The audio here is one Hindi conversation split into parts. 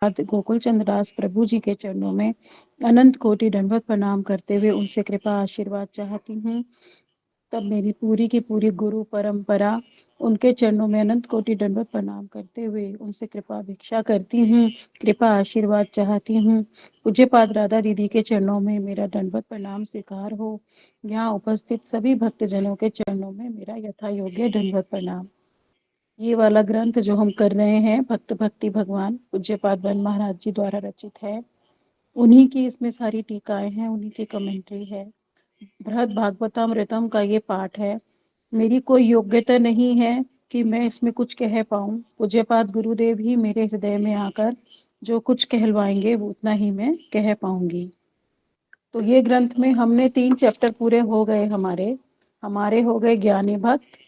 बाद गोकुल चंद्र दास प्रभु जी के चरणों में अनंत कोटि दंडवत प्रणाम करते हुए उनसे कृपा आशीर्वाद चाहती हूँ। तब मेरी पूरी की पूरी गुरु परंपरा उनके चरणों में अनंत कोटि दंडवत प्रणाम करते हुए उनसे कृपा भिक्षा करती हूँ, कृपा आशीर्वाद चाहती हूँ। पूज्यपाद राधा दीदी के चरणों में मेरा दंडवत प्रणाम स्वीकार हो। यहाँ उपस्थित सभी भक्तजनों के चरणों में मेरा यथा योग्य दंडवत प्रणाम। ये वाला ग्रंथ जो हम कर रहे हैं भक्त भक्ति भगवान पूज्यपाद ब्रह्म महाराज जी द्वारा रचित है। उन्हीं की इसमें सारी टीकाएं हैं, उन्हीं की कमेंट्री है। बृहद भागवतामृतम का ये पाठ है। मेरी कोई योग्यता नहीं है कि मैं इसमें कुछ कह पाऊं। पूज्यपाद गुरुदेव ही मेरे हृदय में आकर जो कुछ कहलवाएंगे वो उतना ही मैं कह पाऊंगी। तो ये ग्रंथ में हमने 3 चैप्टर पूरे हो गए। हमारे हो गए ज्ञानी भक्त,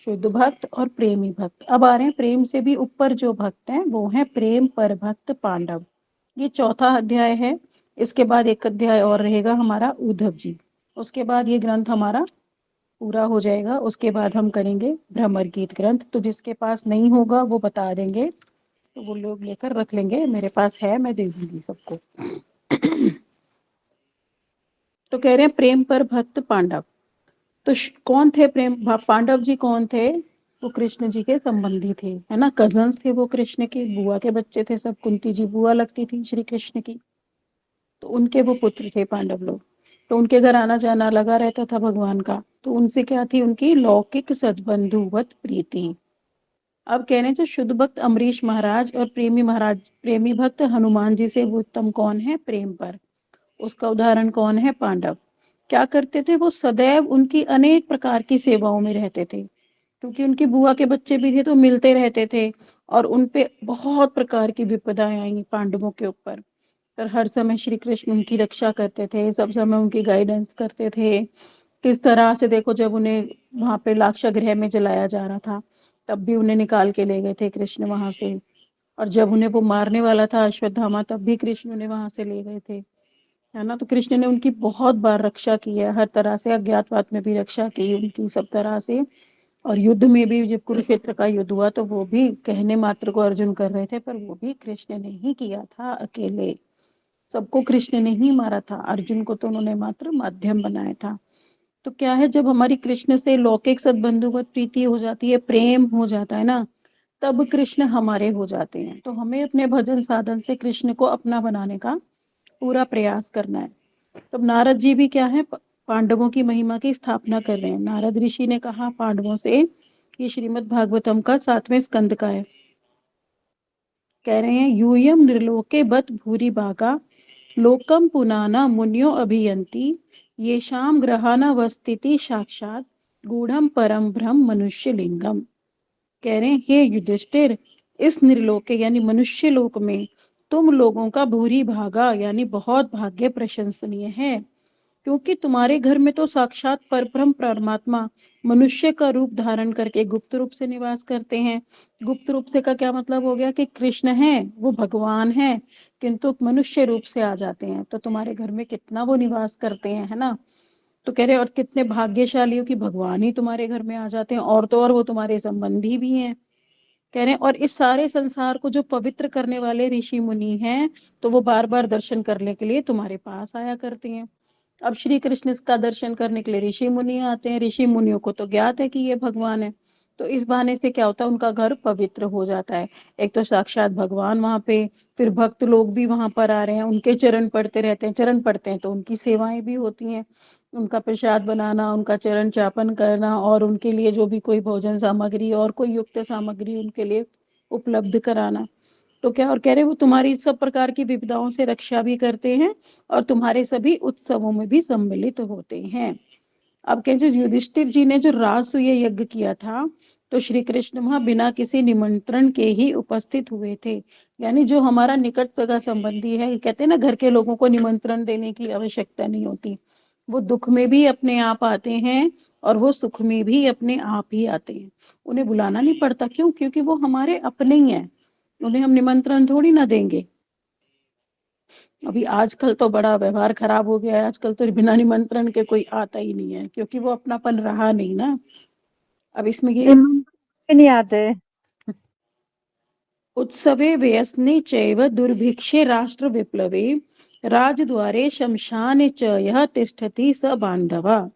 शुद्ध भक्त और प्रेमी भक्त। अब आ रहे हैं प्रेम से भी ऊपर जो भक्त हैं, वो है प्रेम पर भक्त पांडव। ये चौथा अध्याय है। इसके बाद एक अध्याय और रहेगा हमारा उद्धव जी। उसके बाद ये ग्रंथ हमारा पूरा हो जाएगा। उसके बाद हम करेंगे भ्रमर गीत ग्रंथ। तो जिसके पास नहीं होगा वो बता देंगे, तो वो लोग लेकर रख लेंगे। मेरे पास है, मैं दे दूंगी सबको। तो कह रहे हैं प्रेम पर भक्त पांडव। तो कौन थे प्रेम पांडव जी? कौन थे? वो कृष्ण जी के संबंधी थे, है ना। कजन्स थे वो, कृष्ण के बुआ के बच्चे थे सब। कुंती जी बुआ लगती थी श्री कृष्ण की, तो उनके वो पुत्र थे पांडव लोग। तो उनके घर आना जाना लगा रहता था भगवान का। तो उनसे क्या थी उनकी लौकिक सद्बंधुवत प्रीति। अब कह रहे हैं जो शुद्ध भक्त अम्बरीश महाराज और प्रेमी भक्त हनुमान जी से वो उत्तम कौन है प्रेम पर? उसका उदाहरण कौन है? पांडव। क्या करते थे वो? सदैव उनकी अनेक प्रकार की सेवाओं में रहते थे, क्योंकि उनकी बुआ के बच्चे भी थे तो मिलते रहते थे। और उन पे बहुत प्रकार की विपदाएं आई पांडवों के ऊपर, पर हर समय श्री कृष्ण उनकी रक्षा करते थे, सब समय उनकी गाइडेंस करते थे। किस तरह से देखो, जब उन्हें वहां पे लाक्षागृह में जलाया जा रहा था तब भी उन्हें निकाल के ले गए थे कृष्ण वहां से। और जब उन्हें वो मारने वाला था अश्वत्थामा, तब भी कृष्ण उन्हें वहां से ले गए थे, है ना। तो कृष्ण ने उनकी बहुत बार रक्षा की है, हर तरह से। अज्ञातवास में भी रक्षा की उनकी सब तरह से। और युद्ध में भी जब कुरुक्षेत्र का युद्ध हुआ तो वो भी कहने मात्र को अर्जुन कर रहे थे, पर वो भी कृष्ण ने ही किया था अकेले। सबको कृष्ण ने ही मारा था, अर्जुन को तो उन्होंने मात्र माध्यम बनाया था। तो क्या है, जब हमारी कृष्ण से लौकिक सद्बंधुवत प्रीति हो जाती है, प्रेम हो जाता है ना, तब कृष्ण हमारे हो जाते हैं। तो हमें अपने भजन साधन से कृष्ण को अपना बनाने का पूरा प्रयास करना है। तब नारद जी भी क्या है, पांडवों की महिमा की स्थापना कर रहे हैं। नारद ऋषि ने कहा पांडवों से, ये श्रीमद् भागवतम का 7वें स्कंद का है। कह रहे हैं यूयम निर्लोके बत भूरि भागा लोकम पुनाना मुन्यो अभियंती ये शाम ग्रहानावस्थिति साक्षात गूढ़म परम ब्रह्म मनुष्य लिंगम। कह रहे हैं हे युधिष्ठिर, इस निर्लोके यानी मनुष्य लोक में तुम लोगों का भूरि भागा यानी बहुत भाग्य प्रशंसनीय है, क्योंकि तुम्हारे घर में तो साक्षात परब्रह्म परमात्मा मनुष्य का रूप धारण करके गुप्त रूप से निवास करते हैं। गुप्त रूप से का क्या मतलब हो गया कि कृष्ण है, वो भगवान है, किंतु मनुष्य रूप से आ जाते हैं। तो तुम्हारे घर में कितना वो निवास करते हैं, है ना। तो कह रहे और कितने भाग्यशाली हो कि भगवान ही तुम्हारे घर में आ जाते हैं, और तो और वो तुम्हारे संबंधी भी हैं। कह रहे हैं और इस सारे संसार को जो पवित्र करने वाले ऋषि मुनि हैं, तो वो बार बार दर्शन करने के लिए तुम्हारे पास आया करते हैं। अब श्री कृष्ण का दर्शन करने के लिए ऋषि मुनि आते हैं। ऋषि मुनियों को तो ज्ञात है कि ये भगवान है, तो इस बहाने से क्या होता है, उनका घर पवित्र हो जाता है। एक तो साक्षात भगवान वहां पे, फिर भक्त लोग भी वहां पर आ रहे हैं, उनके चरण पढ़ते रहते हैं। चरण पढ़ते हैं तो उनकी सेवाएं भी होती हैं, उनका प्रसाद बनाना, उनका चरण चापन करना, और उनके लिए जो भी कोई भोजन सामग्री और कोई युक्त सामग्री उनके लिए उपलब्ध कराना। तो क्या और कह रहे वो तुम्हारी सब प्रकार की विपदाओं से रक्षा भी करते हैं और तुम्हारे सभी उत्सवों में भी सम्मिलित होते हैं। अब कहते युधिष्ठिर जी ने जो राजसूय यज्ञ किया था, तो श्री कृष्ण वहां बिना किसी निमंत्रण के ही उपस्थित हुए थे। यानी जो हमारा निकट सगा संबंधी है, कहते हैं ना घर के लोगों को निमंत्रण देने की आवश्यकता नहीं होती, वो दुख में भी अपने आप आते हैं और वो सुख में भी अपने आप ही आते हैं। उन्हें बुलाना नहीं पड़ता। क्यों? क्योंकि वो हमारे अपने ही हैं, उन्हें हम निमंत्रण थोड़ी ना देंगे। अभी आजकल तो बड़ा व्यवहार खराब हो गया है, आजकल तो बिना निमंत्रण के कोई आता ही नहीं है, क्योंकि वो अपनापन रहा नहीं ना। अब इसमें ये निमंत्रण नहीं आते। उत्सवे व्यसने चैव दुर्भिक्षे राष्ट्र विप्लवे राजद्वारे शमशाने च यह तिष्ठति स बांधवा।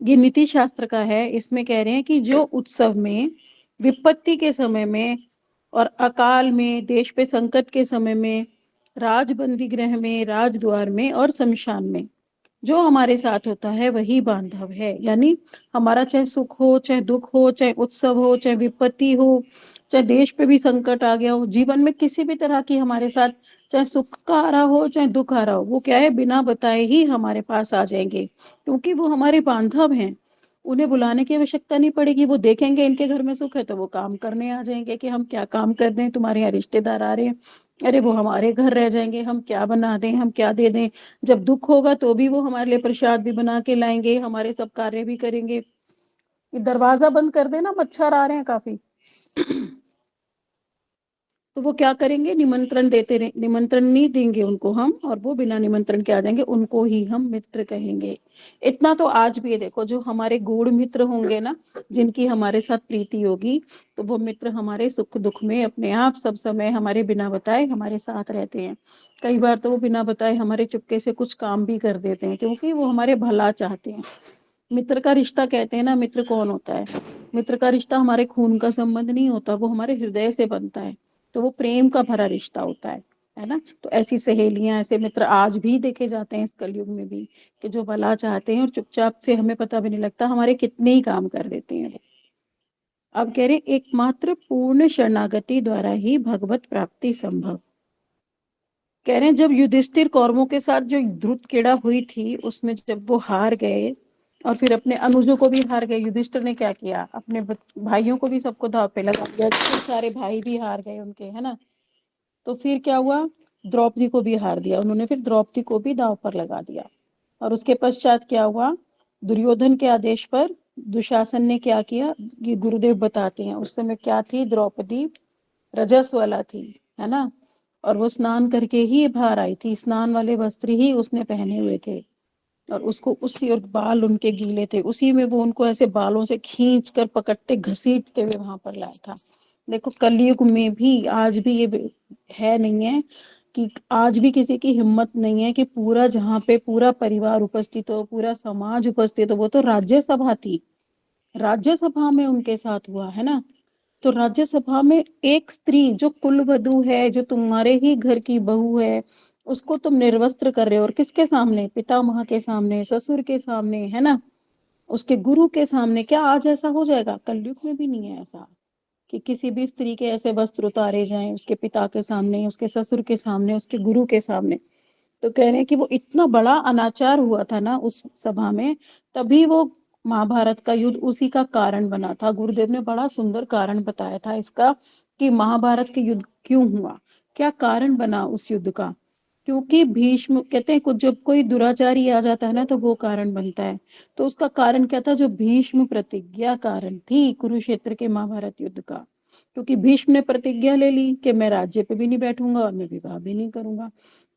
ये नीति शास्त्र का है। इसमें कह रहे हैं कि जो उत्सव में, विपत्ति के समय में और अकाल में, देश पे संकट के समय में, राजबंदी गृह में, राजद्वार में और शमशान में जो हमारे साथ होता है वही बांधव है। यानी हमारा चाहे सुख हो, चाहे दुख हो, चाहे उत्सव हो, चाहे विपत्ति हो, चाहे देश पे भी संकट आ गया हो, जीवन में किसी भी तरह की हमारे साथ, चाहे सुख का आ रहा हो चाहे दुख आ रहा हो, वो क्या है, बिना बताए ही हमारे पास आ जाएंगे, क्योंकि वो हमारे बांधव हैं। उन्हें बुलाने की आवश्यकता नहीं पड़ेगी। वो देखेंगे इनके घर में सुख है तो वो काम करने आ जाएंगे कि हम क्या काम कर दें, तुम्हारे यहाँ रिश्तेदार आ रहे हैं, अरे वो हमारे घर रह जाएंगे, हम क्या बना दें, हम क्या दे दें। जब दुख होगा तो भी वो हमारे लिए प्रसाद भी बना के लाएंगे, हमारे सब कार्य भी करेंगे। ये दरवाजा बंद कर देना, मच्छर आ रहे हैं काफी। तो वो क्या करेंगे, निमंत्रण देते रहे, निमंत्रण नहीं देंगे उनको हम, और वो बिना निमंत्रण के आ जाएंगे, उनको ही हम मित्र कहेंगे। इतना तो आज भी है। देखो जो हमारे गूढ़ मित्र होंगे ना, जिनकी हमारे साथ प्रीति होगी, तो वो मित्र हमारे सुख दुख में अपने आप सब समय हमारे बिना बताए हमारे साथ रहते हैं। कई बार तो वो बिना बताए हमारे चुपके से कुछ काम भी कर देते हैं, क्योंकि वो हमारे भला चाहते हैं। मित्र का रिश्ता कहते हैं ना, मित्र कौन होता है, मित्र का रिश्ता हमारे खून का संबंध नहीं होता, वो हमारे हृदय से बनता है। तो वो प्रेम का भरा रिश्ता होता है ना। तो ऐसी सहेलियां, ऐसे मित्र आज भी देखे जाते हैं इस कलयुग में भी, कि जो भला चाहते हैं और चुपचाप से, हमें पता भी नहीं लगता हमारे कितने ही काम कर देते हैं वो। अब कह रहे एकमात्र पूर्ण शरणागति द्वारा ही भगवत प्राप्ति संभव। कह रहे हैं जब युधिष्ठिर कौरवों के साथ जो ध्रुत क्रीड़ा हुई थी, उसमें जब वो हार गए और फिर अपने अनुजों को भी हार गए, युधिष्ठिर ने क्या किया, अपने भाइयों को भी सबको दांव पे लगा दिया, फिर सारे भाई भी हार गए उनके, है ना। तो फिर क्या हुआ, द्रौपदी को भी हार दिया उन्होंने, फिर द्रौपदी को भी दांव पर लगा दिया। और उसके पश्चात क्या हुआ, दुर्योधन के आदेश पर दुशासन ने क्या किया, ये गुरुदेव बताते हैं। उस समय क्या थी द्रौपदी, रजस वाला थी, है ना। और वो स्नान करके ही बाहर आई थी, स्नान वाले वस्त्र ही उसने पहने हुए थे, और उसको उसी, और बाल उनके गीले थे, उसी में वो उनको ऐसे बालों से खींच कर पकड़ते घसीटते हुए वहां पर लाया था। देखो कलयुग में भी आज भी ये है नहीं है कि आज भी किसी की हिम्मत नहीं है कि पूरा, जहाँ पे पूरा परिवार उपस्थित हो, पूरा समाज उपस्थित हो। वो तो राज्यसभा थी, राज्यसभा में उनके साथ हुआ, है ना। तो राज्यसभा में एक स्त्री जो कुलवधु है, जो तुम्हारे ही घर की बहू है, उसको तुम निर्वस्त्र कर रहे हो, और किसके सामने, पितामह के सामने, ससुर के सामने, है ना, उसके गुरु के सामने। क्या आज ऐसा हो जाएगा? कलयुग में भी नहीं है ऐसा कि किसी भी स्त्री के ऐसे वस्त्र उतारे जाएं, उसके पिता के सामने, उसके ससुर के सामने, उसके गुरु के सामने। तो कह रहे हैं कि वो इतना बड़ा अनाचार हुआ था ना उस सभा में, तभी वो महाभारत का युद्ध उसी का कारण बना था। गुरुदेव ने बड़ा सुंदर कारण बताया था इसका, कि महाभारत के युद्ध क्यों हुआ, क्या कारण बना उस युद्ध का। क्योंकि भीष्म कहते हैं, कुछ जब कोई दुराचारी आ जाता है ना तो वो कारण बनता है। तो उसका कारण क्या था, जो भीष्म प्रतिज्ञा कारण थी कुरुक्षेत्र के महाभारत युद्ध का। क्योंकि भीष्म ने प्रतिज्ञा ले ली कि मैं राज्य पे भी नहीं बैठूंगा और मैं विवाह भी नहीं करूंगा।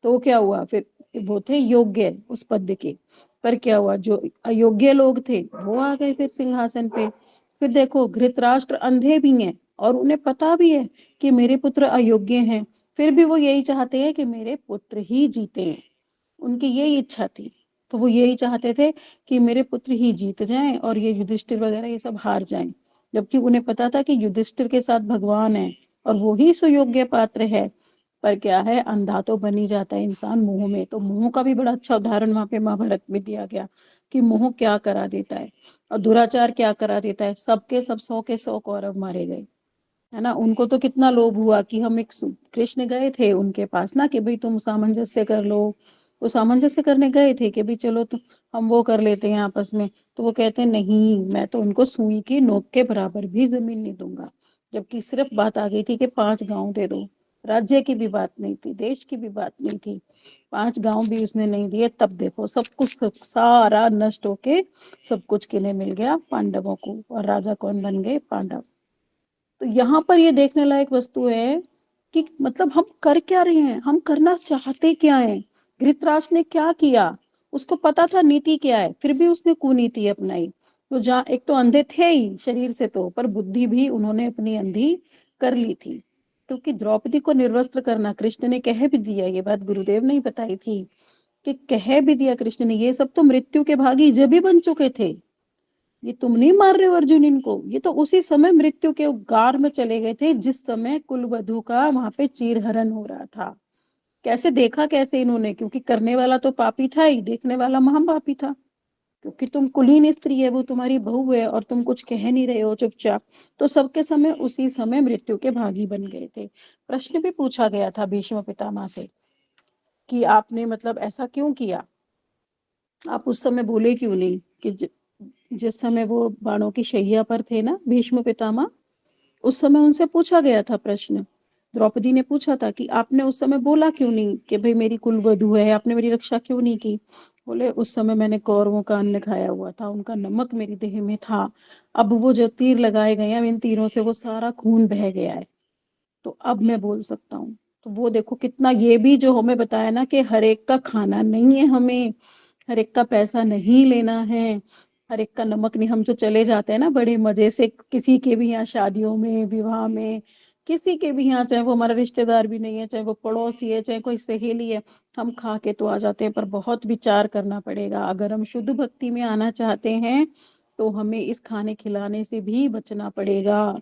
तो क्या हुआ फिर, वो थे योग्य उस पद के, पर क्या हुआ, जो अयोग्य लोग थे वो आ गए फिर सिंहासन पे। फिर देखो धृतराष्ट्र अंधे भी हैं और उन्हें पता भी है कि मेरे पुत्र अयोग्य हैं, फिर भी वो यही चाहते हैं कि मेरे पुत्र ही जीते हैं। उनकी यही इच्छा थी। तो वो यही चाहते थे कि मेरे पुत्र ही जीत जाएं और ये युधिष्ठिर वगैरह ये सब हार जाएं। जबकि उन्हें पता था कि युधिष्ठिर के साथ भगवान है और वो ही सुयोग्य पात्र है। पर क्या है, अंधा तो बन ही जाता है इंसान मोह में। तो मोह का भी बड़ा अच्छा उदाहरण वहां पे महाभारत में दिया गया कि मोह क्या करा देता है और दुराचार क्या करा देता है। सबके सब 100 के 100 कौरव मारे गए, है ना। उनको तो कितना लोभ हुआ कि हम एक कृष्ण गए थे उनके पास ना कि भाई तुम सामंजस्य कर लो। वो सामंजस्य करने गए थे कि भाई चलो तो हम वो कर लेते हैं आपस में। तो वो कहते हैं नहीं, मैं तो उनको सुई की नोक के बराबर भी जमीन नहीं दूंगा। जबकि सिर्फ बात आ गई थी कि 5 गांव दे दो, राज्य की भी बात नहीं थी, देश की भी बात नहीं थी। 5 गांव भी उसने नहीं दिए। तब देखो सब कुछ सारा नष्ट होके सब कुछ किन्हें मिल गया, पांडवों को। और राजा कौन बन गए, पांडव। तो यहाँ पर ये देखने लायक वस्तु है कि मतलब हम कर क्या रहे हैं, हम करना चाहते क्या है। धृतराष्ट्र ने क्या किया, उसको पता था नीति क्या है, फिर भी उसने कुनीति अपनाई। तो जहाँ एक तो अंधे थे ही शरीर से, तो पर बुद्धि भी उन्होंने अपनी अंधी कर ली थी। क्योंकि द्रौपदी को निर्वस्त्र करना कृष्ण ने कह भी दिया, ये बात गुरुदेव ने ही बताई थी कि कह भी दिया कृष्ण ने, ये सब तो मृत्यु के भागी जब भी बन चुके थे, ये तुम नहीं मार रहे हो अर्जुन इनको, ये तो उसी समय मृत्यु के गार में चले गए थे जिस समय कुलवधु का वहां पे चीरहरण हो रहा था। कैसे देखा कैसे इन्होंने, क्योंकि करने वाला तो पापी था ही, देखने वाला महापापी था, क्योंकि तुम कुलीन स्त्री है, वो तुम्हारी बहू है और तुम कुछ कह नहीं रहे हो चुपचाप। तो सबके समय उसी समय मृत्यु के भागी बन गए थे। प्रश्न भी पूछा गया था भीष्म पितामह से कि आपने मतलब ऐसा क्यों किया, आप उस समय बोले क्यों नहीं, कि जिस समय वो बाणों की शैया पर थे ना भीष्म पितामह, उस समय उनसे पूछा गया था प्रश्न, द्रौपदी ने पूछा था कि आपने उस समय बोला क्यों नहीं कि भाई मेरी कुलवधू है, आपने मेरी रक्षा क्यों नहीं की। बोले उस समय मैंने कौरवों का अन्न खाया हुआ था, उनका नमक मेरी देह में था, अब वो जो तीर लगाए गए हैं इन तीरों से वो सारा खून बह गया है, तो अब मैं बोल सकता हूँ। तो वो देखो कितना, ये भी जो हमें बताया ना कि हर एक का खाना नहीं है, हमें हर एक का पैसा नहीं लेना है, हर एक का नमक नहीं। हम जो चले जाते हैं ना बड़े मजे से किसी के भी यहाँ शादियों में विवाह में, किसी के भी यहाँ, चाहे वो हमारा रिश्तेदार भी नहीं है, चाहे वो पड़ोसी है, चाहे कोई सहेली है, हम खा के तो आ जाते हैं, पर बहुत विचार करना पड़ेगा। अगर हम शुद्ध भक्ति में आना चाहते हैं तो हमें इस खाने खिलाने से भी बचना पड़ेगा,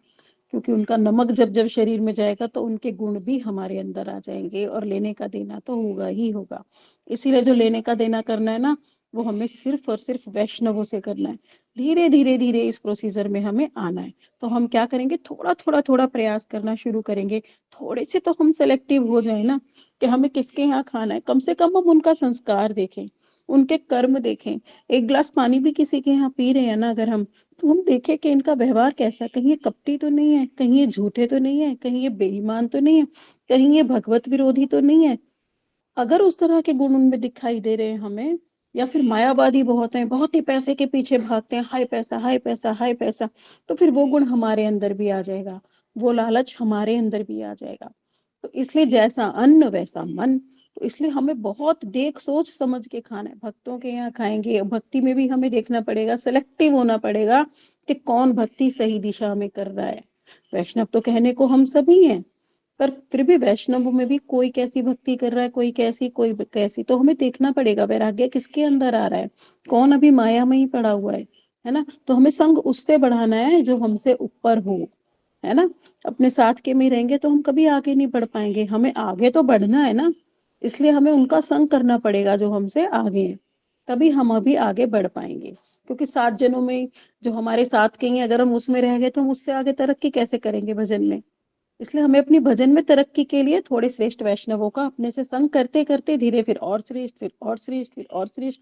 क्योंकि उनका नमक जब जब शरीर में जाएगा तो उनके गुण भी हमारे अंदर आ जाएंगे, और लेने का देना तो होगा ही होगा। इसीलिए जो लेने का देना करना है ना, वो हमें सिर्फ और सिर्फ वैष्णवों से करना है। धीरे धीरे धीरे इस प्रोसीजर में हमें आना है। तो हम क्या करेंगे, थोड़ा थोड़ा थोड़ा प्रयास करना शुरू करेंगे, थोड़े से तो हम सेलेक्टिव हो जाए ना, कि हमें किसके यहाँ खाना है, कम से कम हम उनका संस्कार देखें, उनके कर्म देखें। एक गिलास पानी भी किसी के यहाँ पी रहे हैं ना अगर हम, तो हम देखें कि इनका व्यवहार कैसा है, कहीं ये कपटी तो नहीं है, कहीं ये झूठे तो नहीं है, कहीं ये बेईमान तो नहीं है, कहीं ये भगवत विरोधी तो नहीं है। अगर उस तरह के गुण उनमें दिखाई दे रहे हैं हमें, या फिर मायावादी बहुत हैं, बहुत ही पैसे के पीछे भागते हैं, हाय पैसा हाय पैसा हाय पैसा, तो फिर वो गुण हमारे अंदर भी आ जाएगा, वो लालच हमारे अंदर भी आ जाएगा। तो इसलिए जैसा अन्न वैसा मन, तो इसलिए हमें बहुत देख सोच समझ के खाना है। भक्तों के यहाँ खाएंगे, भक्ति में भी हमें देखना पड़ेगा, सेलेक्टिव होना पड़ेगा कि कौन भक्ति सही दिशा में कर रहा है। वैष्णव तो कहने को हम सभी हैं, पर फिर भी वैष्णव में भी कोई कैसी भक्ति कर रहा है, कोई कैसी कोई कैसी, तो हमें देखना पड़ेगा वैराग्य किसके अंदर आ रहा है, कौन अभी माया में ही पड़ा हुआ है ना। तो हमें संग उससे बढ़ाना है जो हमसे ऊपर हो, है ना। अपने साथ के में रहेंगे तो हम कभी आगे नहीं बढ़ पाएंगे, हमें आगे तो बढ़ना है ना, इसलिए हमें उनका संग करना पड़ेगा जो हमसे आगे हैं, तभी हम अभी आगे बढ़ पाएंगे। क्योंकि 7 जनों में जो हमारे साथ के हैं, अगर हम उसमें रह गए तो हम उससे आगे तरक्की कैसे करेंगे भजन में। इसलिए हमें अपनी भजन में तरक्की के लिए थोड़े श्रेष्ठ वैष्णवों का अपने से संग करते करते धीरे, फिर और श्रेष्ठ, फिर और श्रेष्ठ, फिर और श्रेष्ठ,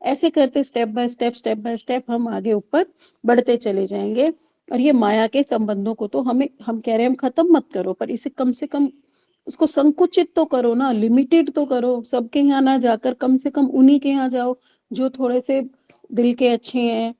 ऐसे करते स्टेप बाय स्टेप हम आगे ऊपर बढ़ते चले जाएंगे। और ये माया के संबंधों को तो हम कह रहे हैं हम खत्म मत करो, पर इसे कम से कम उसको संकुचित तो करो ना, लिमिटेड तो करो। सबके यहाँ ना जाकर कम से कम उन्हीं के यहाँ जाओ जो थोड़े से दिल के अच्छे हैं,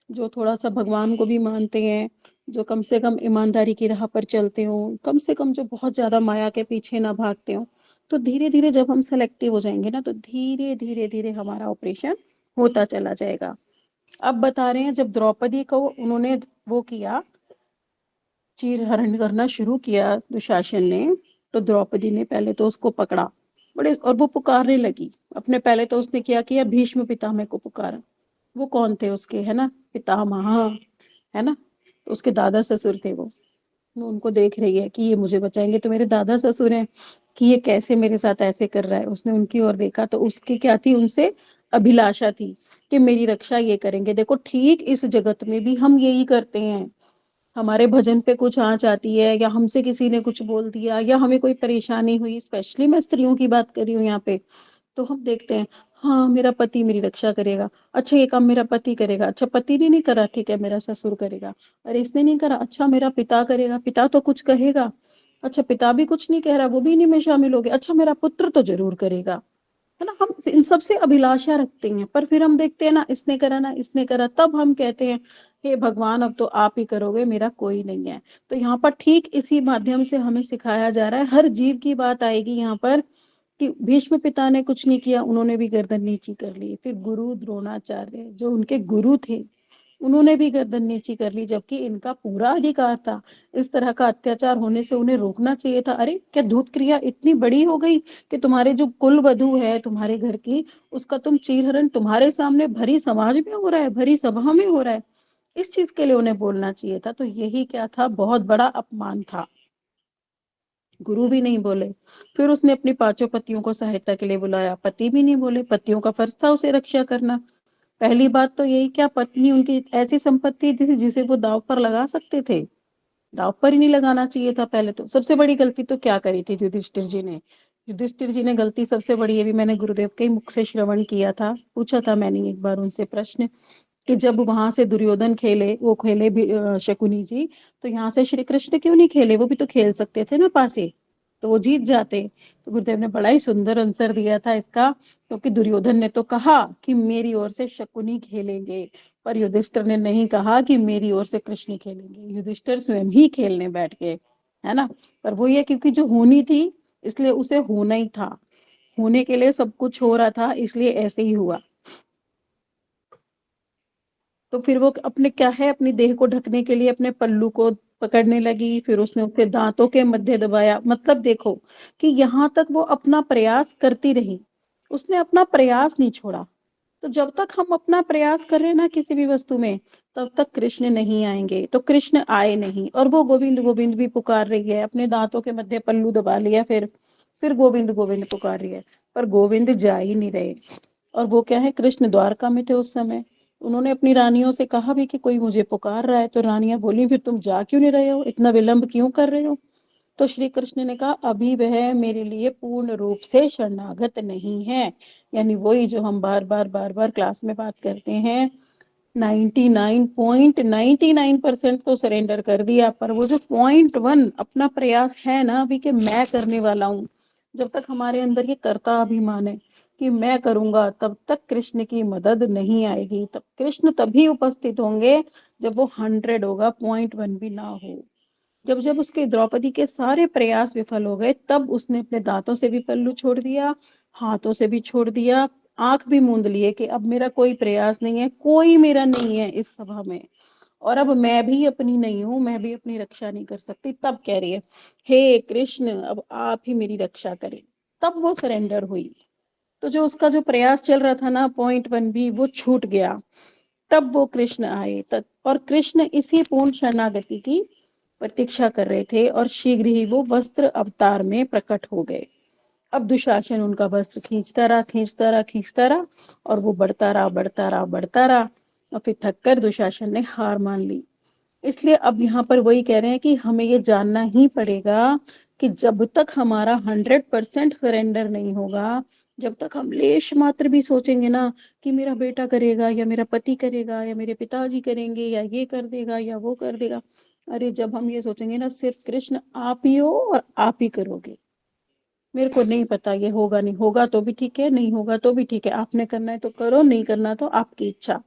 जो थोड़ा सा भगवान को भी मानते हैं, जो कम से कम ईमानदारी की राह पर चलते हो, कम से कम जो बहुत ज्यादा माया के पीछे ना भागते हो। तो धीरे धीरे जब हम सेलेक्टिव हो जाएंगे ना, तो धीरे धीरे धीरे हमारा ऑपरेशन होता चला जाएगा। अब बता रहे हैं जब द्रौपदी को उन्होंने वो किया, चीर हरण करना शुरू किया दुशासन ने, तो द्रौपदी ने पहले तो उसको पकड़ा बड़े, और वो पुकारने लगी अपने, पहले तो उसने क्या किया, भीष्म पितामह को पुकारा। वो कौन थे उसके, है ना, पितामह, है ना, तो उसके दादा ससुर थे वो उनको देख रही है कि ये मुझे बचाएंगे, तो मेरे दादा ससुर हैं, कि ये कैसे मेरे साथ ऐसे कर रहा है। उसने उनकी ओर देखा तो उसकी क्या थी, उनसे अभिलाषा थी कि मेरी रक्षा ये करेंगे। देखो ठीक इस जगत में भी हम यही करते हैं, हमारे भजन पे कुछ आँच आती है, या हमसे किसी ने कुछ बोल दिया, या हमें कोई परेशानी हुई, स्पेशली मैं स्त्रियों की बात कर रही हूँ यहाँ पे, तो हम देखते हैं हाँ मेरा पति मेरी रक्षा करेगा, अच्छा ये काम मेरा पति करेगा, अच्छा पति ने नहीं करा, ठीक है मेरा ससुर करेगा, अरे इसने नहीं करा, अच्छा मेरा पिता करेगा, पिता तो कुछ कहेगा, अच्छा पिता भी कुछ नहीं कह रहा, वो भी इन्हीं में शामिल हो गया, अच्छा मेरा पुत्र तो जरूर करेगा, है ना। हम इन सब से अभिलाषा रखते हैं, पर फिर हम देखते हैं ना इसने करा ना इसने करा, तब हम कहते हैं हे भगवान अब तो आप ही करोगे, मेरा कोई नहीं है। तो यहाँ पर ठीक इसी माध्यम से हमें सिखाया जा रहा है, हर जीव की बात आएगी यहाँ पर, कि भीष्म पिता ने कुछ नहीं किया, उन्होंने भी गर्दन नीची कर ली। फिर गुरु द्रोणाचार्य जो उनके गुरु थे, उन्होंने भी गर्दन नीची कर ली, जबकि इनका पूरा अधिकार था। इस तरह का अत्याचार होने से उन्हें रोकना चाहिए था। अरे क्या धूत क्रिया इतनी बड़ी हो गई कि तुम्हारे जो कुल वधू है तुम्हारे घर की, उसका तुम चीरहरण तुम्हारे सामने भरी समाज में हो रहा है, भरी सभा में हो रहा है। इस चीज के लिए उन्हें बोलना चाहिए था। तो यही क्या था, बहुत बड़ा अपमान था। गुरु भी नहीं बोले। फिर उसने अपनी पांचों पतियों को सहायता के लिए बुलाया, पति भी नहीं बोले। पतियों का फर्ज था उसे रक्षा करना। पहली बात तो यही, क्या पत्नी उनकी ऐसी संपत्ति थी जिसे वो दांव पर लगा सकते थे? दांव पर ही नहीं लगाना चाहिए था। पहले तो सबसे बड़ी गलती तो क्या करी थी युधिष्ठिर जी ने? युधिष्ठिर जी ने गलती सबसे बड़ी, ये भी मैंने गुरुदेव के मुख से श्रवण किया था, पूछा था मैंने एक बार उनसे प्रश्न, कि जब वहां से दुर्योधन खेले, वो खेले शकुनी जी, तो यहाँ से श्री कृष्ण क्यों नहीं खेले? वो भी तो खेल सकते थे ना पासे, तो वो जीत जाते। तो गुरुदेव ने बड़ा ही सुंदर आंसर दिया था इसका, क्योंकि दुर्योधन ने तो कहा कि मेरी ओर से शकुनी खेलेंगे, पर युधिष्ठिर ने नहीं कहा कि मेरी ओर से कृष्ण खेलेंगे। युधिष्ठिर स्वयं ही खेलने बैठ गए, है ना। पर वो ये, क्योंकि जो होनी थी इसलिए उसे होना ही था, होने के लिए सब कुछ हो रहा था, इसलिए ऐसे ही हुआ। तो फिर वो अपने क्या है, अपनी देह को ढकने के लिए अपने पल्लू को पकड़ने लगी, फिर उसने उसे दांतों के मध्य दबाया। मतलब देखो कि यहाँ तक वो अपना प्रयास करती रही, उसने अपना प्रयास नहीं छोड़ा। तो जब तक हम अपना प्रयास कर रहे हैं ना किसी भी वस्तु में, तब तक कृष्ण नहीं आएंगे। तो कृष्ण आए नहीं, और वो गोविंद गोविंद भी पुकार रही है, अपने दांतों के मध्य पल्लू दबा लिया, फिर गोविंद गोविंद पुकार रही है, पर गोविंद जा ही नहीं रहे। और वो क्या है, कृष्ण द्वारका में थे उस समय। उन्होंने अपनी रानियों से कहा भी कि कोई मुझे पुकार रहा है, तो रानियां बोली फिर तुम जा क्यों नहीं रहे हो, इतना विलंब क्यों कर रहे हो? तो श्री कृष्ण ने कहा अभी वह मेरे लिए पूर्ण रूप से शरणागत नहीं है। यानी वही जो हम बार बार क्लास में बात करते हैं, 99.99% तो सरेंडर कर दिया, पर वो जो 0.1 अपना प्रयास है ना अभी कि मैं करने वाला हूँ, जब तक हमारे अंदर ये कर्ता अभिमान है कि मैं करूंगा, तब तक कृष्ण की मदद नहीं आएगी। तब कृष्ण तभी उपस्थित होंगे जब वो 100 होगा, 0.1 भी ना हो। जब जब उसके द्रौपदी के सारे प्रयास विफल हो गए, तब उसने अपने दांतों से भी पल्लू छोड़ दिया, हाथों से भी छोड़ दिया, आंख भी मूंद लिए कि अब मेरा कोई प्रयास नहीं है, कोई मेरा नहीं है इस सभा में, और अब मैं भी अपनी नहीं हूं, मैं भी अपनी रक्षा नहीं कर सकती। तब कह रही है हे कृष्ण अब आप ही मेरी रक्षा करें। तब वो सरेंडर हुई। तो जो उसका जो प्रयास चल रहा था ना, 0.1 भी वो छूट गया। तब वो कृष्ण आए, तब और कृष्ण इसी पूर्ण शरणागति की प्रतीक्षा कर रहे थे, और शीघ्र ही वो वस्त्र अवतार में प्रकट हो गए। अब दुशासन उनका वस्त्र खींचता रहा, खींचता रहा, खींचता रहा, और वो बढ़ता रहा, बढ़ता रहा, बढ़ता रहा, और फिर थककर दुशासन ने हार मान ली। इसलिए अब यहाँ पर वही कह रहे हैं कि हमें ये जानना ही पड़ेगा कि जब तक हमारा 100% सरेंडर नहीं होगा, जब तक हम लेश मात्र भी सोचेंगे ना कि मेरा बेटा करेगा या मेरा पति करेगा या मेरे पिताजी करेंगे या ये कर देगा या वो कर देगा, अरे जब हम ये सोचेंगे ना सिर्फ कृष्ण आप ही हो और आप ही करोगे, मेरे को नहीं पता ये होगा नहीं होगा तो भी ठीक है, नहीं होगा तो भी ठीक है, आपने करना है तो करो, नहीं करना तो आपकी इच्छा,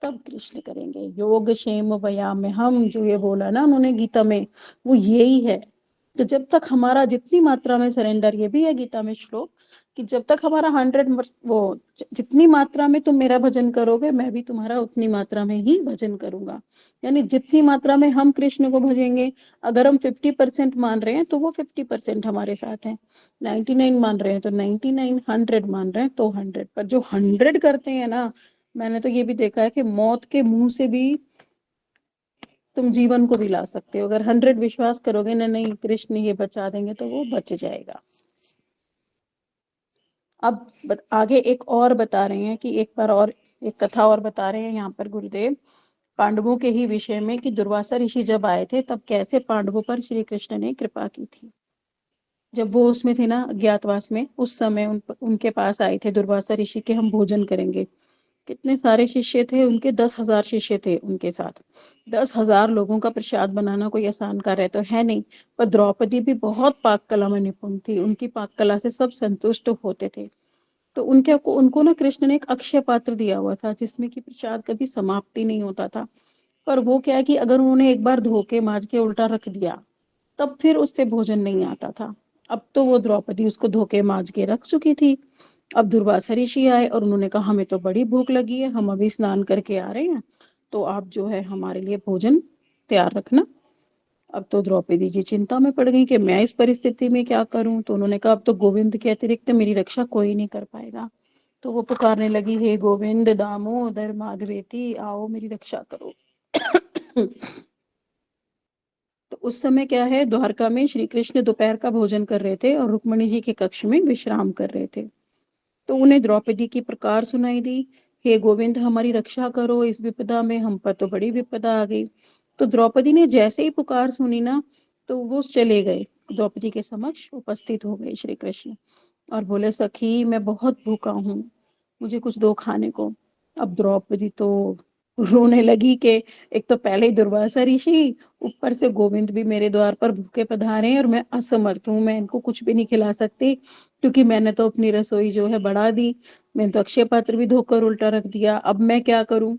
तब कृष्ण करेंगे। योग क्षेम व्यायाम में हम जो ये बोला ना उन्होंने गीता में, वो यही है कि जब तक हमारा जितनी मात्रा में सरेंडर, ये भी है गीता में श्लोक, कि जब तक हमारा 100 वो जितनी मात्रा में तुम मेरा भजन करोगे, मैं भी तुम्हारा उतनी मात्रा में ही भजन करूंगा। यानी जितनी मात्रा में हम कृष्ण को भजेंगे, अगर हम 50% मान रहे हैं तो वो 50% हमारे साथ है, 99 मान रहे हैं तो 99, 100 मान रहे हैं तो 100, पर जो 100 करते हैं ना, मैंने तो ये भी देखा है कि मौत के मुंह से भी तुम जीवन को भी ला सकते हो। अगर 100 विश्वास करोगे ना, नहीं कृष्ण ये बचा देंगे, तो वो बच जाएगा। अब आगे एक और बता रहे हैं कि एक बार और एक कथा और बता रहे हैं यहाँ पर गुरुदेव, पांडवों के ही विषय में, कि दुर्वासा ऋषि जब आए थे तब कैसे पांडवों पर श्री कृष्ण ने कृपा की थी। जब वो उसमें थे ना अज्ञातवास में, उस समय उनके पास आए थे दुर्वासा ऋषि के हम भोजन करेंगे। कितने सारे शिष्य थे उनके, 10,000 शिष्य थे उनके साथ। 10,000 लोगों का प्रसाद बनाना कोई आसान कार्य तो है नहीं। पर द्रौपदी भी बहुत पाक कला में निपुण थी, उनकी पाक कला से सब संतुष्ट होते थे। तो उनको ना कृष्ण ने एक अक्षय पात्र दिया हुआ था जिसमें कि प्रसाद कभी समाप्ति नहीं होता था। पर वो क्या है कि अगर उन्होंने एक बार धो के माज के उल्टा रख दिया, तब फिर उससे भोजन नहीं आता था। अब तो वो द्रौपदी उसको धो के माज के रख चुकी थी। अब दुर्वासा ऋषि आए और उन्होंने कहा हमें तो बड़ी भूख लगी है, हम अभी स्नान करके आ रहे हैं, तो आप जो है हमारे लिए भोजन तैयार रखना। अब तो द्रौपदी जी चिंता में पड़ गई कि मैं इस परिस्थिति में क्या करूं। तो उन्होंने कहा अब तो गोविंद के अतिरिक्त मेरी रक्षा कोई नहीं कर पाएगा। तो वो पुकारने लगी, हे गोविंद दामोदर माधवेती, आओ मेरी रक्षा करो। तो उस समय क्या है, द्वारका में श्री कृष्ण दोपहर का भोजन कर रहे थे और रुक्मणी जी के कक्ष में विश्राम कर रहे थे। तो उन्हें द्रौपदी की पुकार सुनाई दी, हे गोविंद हमारी रक्षा करो, इस विपदा में हम पर तो बड़ी विपदा आ गई। तो द्रौपदी ने जैसे ही पुकार सुनी ना, तो वो चले गए, द्रौपदी के समक्ष उपस्थित हो गए श्री कृष्ण और बोले, सखी मैं बहुत भूखा हूँ, मुझे कुछ दो खाने को। अब द्रौपदी तो रोने लगी कि एक तो पहले ही दुर्वासा ऋषि, ऊपर से गोविंद भी मेरे द्वार पर भूखे पधारे हैं और मैं असमर्थ हूँ, मैं इनको कुछ भी नहीं खिला सकती, क्योंकि मैंने तो अपनी रसोई जो है बढ़ा दी, मैंने तो अक्षय पात्र भी धोकर उल्टा रख दिया, अब मैं क्या करूं।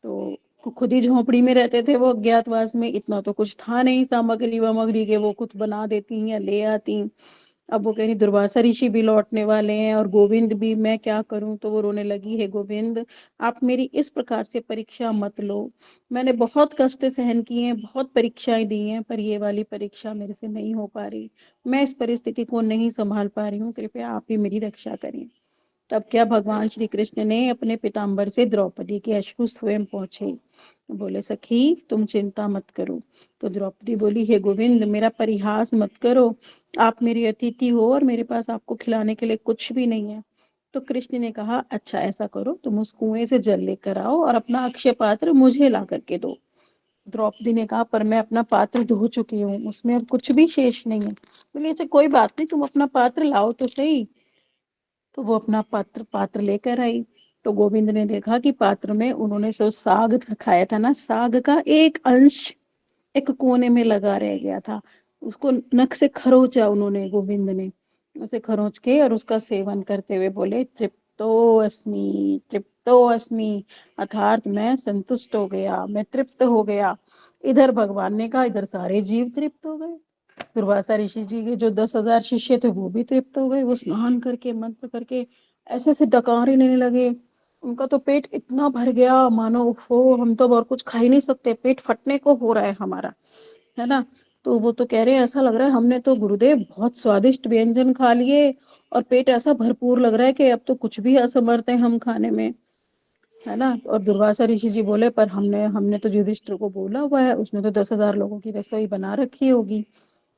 तो खुद ही झोपड़ी में रहते थे वो, अज्ञातवास में, इतना तो कुछ था नहीं सामग्री वामग्री के वो खुद बना देती या ले आती। अब वो कह रही दुर्वासा ऋषि भी लौटने वाले हैं और गोविंद भी, मैं क्या करूं। तो वो रोने लगी, है गोविंद आप मेरी इस प्रकार से परीक्षा मत लो, मैंने बहुत कष्ट सहन किए हैं, बहुत परीक्षाएं दी हैं, पर ये वाली परीक्षा मेरे से नहीं हो पा रही, मैं इस परिस्थिति को नहीं संभाल पा रही हूँ, कृपया आप ही मेरी रक्षा करें। तब क्या भगवान श्री कृष्ण ने अपने पीताम्बर से द्रौपदी के अश्रु स्वयं पहुंचे, बोले सखी तुम चिंता मत करो। तो द्रौपदी बोली, हे गोविंद मेरा परिहास मत करो, आप मेरी अतिथि हो और मेरे पास आपको खिलाने के लिए कुछ भी नहीं है। तो कृष्ण ने कहा, अच्छा ऐसा करो, तुम उस कुएं से जल लेकर आओ और अपना अक्षय पात्र मुझे ला करके दो। द्रौपदी ने कहा, पर मैं अपना पात्र धो चुकी हूँ, उसमें अब कुछ भी शेष नहीं है। बोले, अच्छा कोई बात नहीं, तुम अपना पात्र लाओ तो सही। तो वो अपना पात्र पात्र लेकर आई। तो गोविंद ने देखा कि पात्र में उन्होंने जो साग खाया था ना, साग का एक अंश एक कोने में लगा रह गया था, उसको नख से खरोचा उन्होंने, गोविंद ने उसे खरोच के और उसका सेवन करते हुए बोले, तृप्तो अस्मि, तृप्तो अस्मि, अर्थात मैं संतुष्ट हो गया, मैं तृप्त हो गया। इधर भगवान ने कहा, इधर सारे जीव तृप्त हो गए। दुर्वासा ऋषि जी के जो 10,000 शिष्य थे वो भी तृप्त हो गए, वो स्नान करके मंत्र करके ऐसे से डकारे लेने लगे, उनका तो पेट इतना भर गया मानो हो हम तो और कुछ खा ही नहीं सकते, पेट फटने को हो रहा है हमारा, है ना। तो वो तो कह रहे हैं ऐसा लग रहा है हमने तो गुरुदेव बहुत स्वादिष्ट व्यंजन खा लिए और पेट ऐसा भरपूर लग रहा है कि अब तो कुछ भी असमर्थ है हम खाने में, है ना। और दुर्वासा ऋषि जी बोले, पर हमने हमने तो युधिष्ठिर को बोला हुआ है, उसने तो 10,000 लोगों की रसोई बना रखी होगी,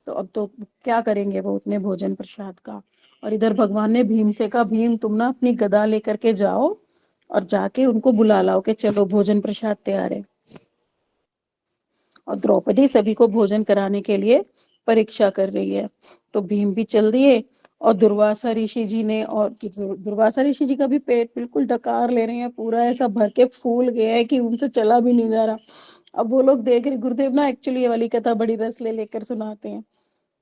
तो अब तो क्या करेंगे वो उतने भोजन प्रसाद का। और इधर भगवान ने भीम से कहा, भीम तुम ना अपनी गदा लेकर के जाओ और जाके उनको बुला लाओ कि चलो भोजन प्रसाद तैयार है। और द्रौपदी सभी को भोजन कराने के लिए परीक्षा कर रही है। तो भीम भी चल दिए और दुर्वासा ऋषि जी ने, और दुर्वासा ऋषि जी का भी पेट बिल्कुल डकार ले रहे हैं, पूरा ऐसा भर के फूल गया है कि उनसे चला भी नहीं जा रहा। अब वो लोग देख रहे, गुरुदेव ना एक्चुअली ये वाली कथा बड़ी रस ले लेकर सुनाते हैं।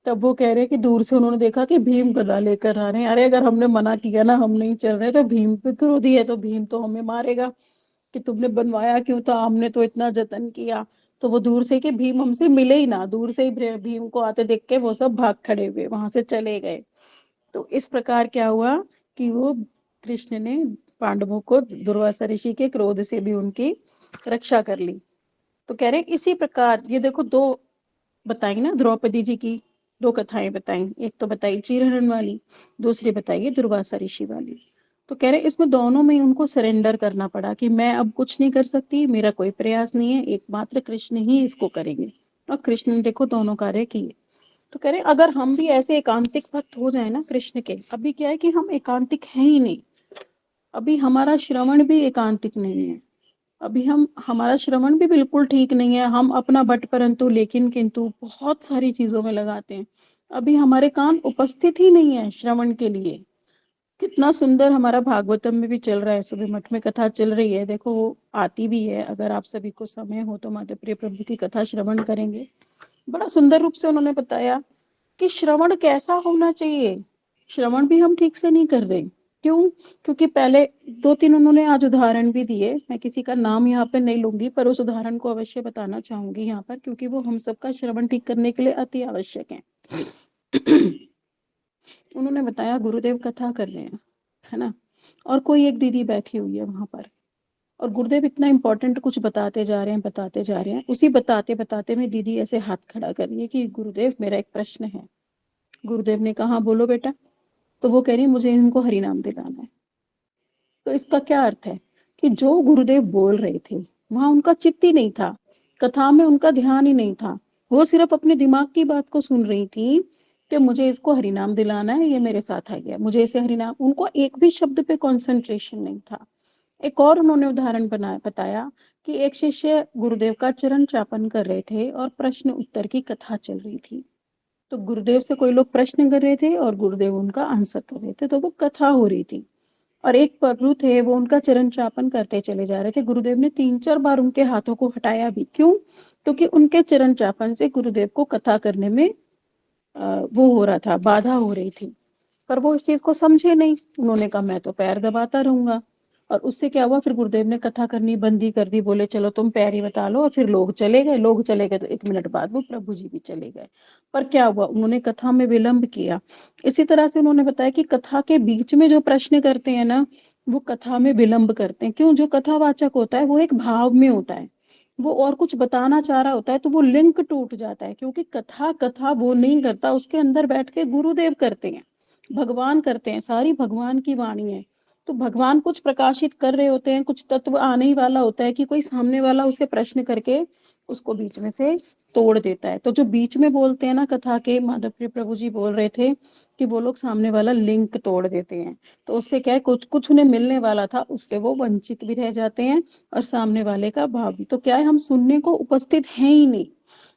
तब वो कह रहे हैं कि दूर से उन्होंने देखा कि भीम गदा लेकर आ रहे हैं, अरे अगर हमने मना किया ना हम नहीं चल रहे तो भीम पे क्रोधी है, तो भीम तो हमें मारेगा कि तुमने बनवाया क्यों था, हमने तो इतना जतन किया। तो वो दूर से, कि भीम हमसे मिले ही ना, दूर से ही भीम को आते देख के वो सब भाग खड़े हुए वहां से चले गए। तो इस प्रकार क्या हुआ कि वो कृष्ण ने पांडवों को दुर्वासा ऋषि के क्रोध से भी उनकी रक्षा कर ली। तो कह रहे हैं इसी प्रकार, ये देखो दो बताई ना द्रौपदी जी की, दो कथाएं बताई, एक तो बताई चीरहरण वाली, दूसरी बताई दुर्वासा ऋषि वाली। तो कह रहे इसमें दोनों में उनको सरेंडर करना पड़ा कि मैं अब कुछ नहीं कर सकती, मेरा कोई प्रयास नहीं है, एकमात्र कृष्ण ही इसको करेंगे। और कृष्ण ने देखो दोनों कार्य किए। तो कह रहे अगर हम भी ऐसे एकांतिक भक्त हो जाए ना कृष्ण के, अभी क्या है कि हम एकांतिक हैं ही नहीं, अभी हमारा श्रवण भी एकांतिक नहीं है, अभी हम हमारा श्रवण भी बिल्कुल ठीक नहीं है, हम अपना बट परंतु लेकिन किंतु बहुत सारी चीजों में लगाते हैं, अभी हमारे कान उपस्थित ही नहीं है श्रवण के लिए। कितना सुंदर हमारा भागवतम में भी चल रहा है, सुबह मठ में कथा चल रही है, देखो वो आती भी है, अगर आप सभी को समय हो तो माता प्रिय प्रभु की कथा श्रवण करेंगे। बड़ा सुंदर रूप से उन्होंने बताया कि श्रवण कैसा होना चाहिए। श्रवण भी हम ठीक से नहीं कर रहे, क्यों? क्योंकि पहले दो तीन उन्होंने आज उदाहरण भी दिए, मैं किसी का नाम यहाँ पे नहीं लूंगी, पर उस उदाहरण को अवश्य बताना चाहूंगी यहाँ पर, क्योंकि वो हम सबका श्रवण ठीक करने के लिए अति आवश्यक है। उन्होंने बताया गुरुदेव कथा कर रहे हैं, है ना, और कोई एक दीदी बैठी हुई है वहां पर, और गुरुदेव इतना इंपॉर्टेंट कुछ बताते जा रहे हैं, बताते जा रहे हैं। उसी बताते बताते में दीदी ऐसे हाथ खड़ा कर रही है कि गुरुदेव मेरा एक प्रश्न है। गुरुदेव ने कहा बोलो बेटा। तो वो कह रही है मुझे इनको हरि नाम दिलाना है। तो इसका क्या अर्थ है कि जो गुरुदेव बोल रहे थे वहां उनका चित्त ही नहीं था, कथा में उनका ध्यान ही नहीं था। वो सिर्फ अपने दिमाग की बात को सुन रही थी कि मुझे इसको हरिनाम दिलाना है, ये मेरे साथ आ गया, मुझे इसे हरिनाम। उनको एक भी शब्द पे कंसंट्रेशन नहीं था। एक और उन्होंने उदाहरण बताया कि एक शिष्य गुरुदेव का चरण चापन कर रहे थे और प्रश्न उत्तर की कथा चल रही थी। तो गुरुदेव से कोई लोग प्रश्न कर रहे थे और गुरुदेव उनका आंसर कर रहे थे, तो वो कथा हो रही थी। और एक प्रभु थे, वो उनका चरण चापन करते चले जा रहे थे। गुरुदेव ने 3-4 बार उनके हाथों को हटाया भी। क्यों? क्योंकि उनके चरण चापन से गुरुदेव को कथा करने में वो हो रहा था, बाधा हो रही थी। पर वो इस चीज को समझे नहीं। उन्होंने कहा मैं तो पैर दबाता रहूंगा। और उससे क्या हुआ, फिर गुरुदेव ने कथा करनी बंद ही कर दी। बोले चलो तुम पैर ही बता लो। और फिर लोग चले गए। लोग चले गए तो 1 मिनट बाद वो प्रभु जी भी चले गए। पर क्या हुआ, उन्होंने कथा में विलंब किया। इसी तरह से उन्होंने बताया कि कथा के बीच में जो प्रश्न करते हैं ना, वो कथा में विलंब करते हैं। क्यों? जो कथावाचक होता है वो एक भाव में होता है, वो और कुछ बताना चाह रहा होता है, तो वो लिंक टूट जाता है। क्योंकि कथा कथा वो नहीं करता, उसके अंदर बैठ के गुरुदेव करते हैं, भगवान करते हैं, सारी भगवान की वाणी है। तो भगवान कुछ प्रकाशित कर रहे होते हैं, कुछ तत्व आने ही वाला होता है कि कोई सामने वाला उसे प्रश्न करके उसको बीच में से तोड़ देता है। तो जो बीच में बोलते हैं ना कथा के, माधव प्रिय प्रभु जी बोल रहे थे कि वो लोग सामने वाला लिंक तोड़ देते हैं। तो उससे क्या है, कुछ कुछ उन्हें मिलने वाला था उससे वो वंचित भी रह जाते हैं और सामने वाले का भाव भी। तो क्या है, हम सुनने को उपस्थित हैं ही नहीं।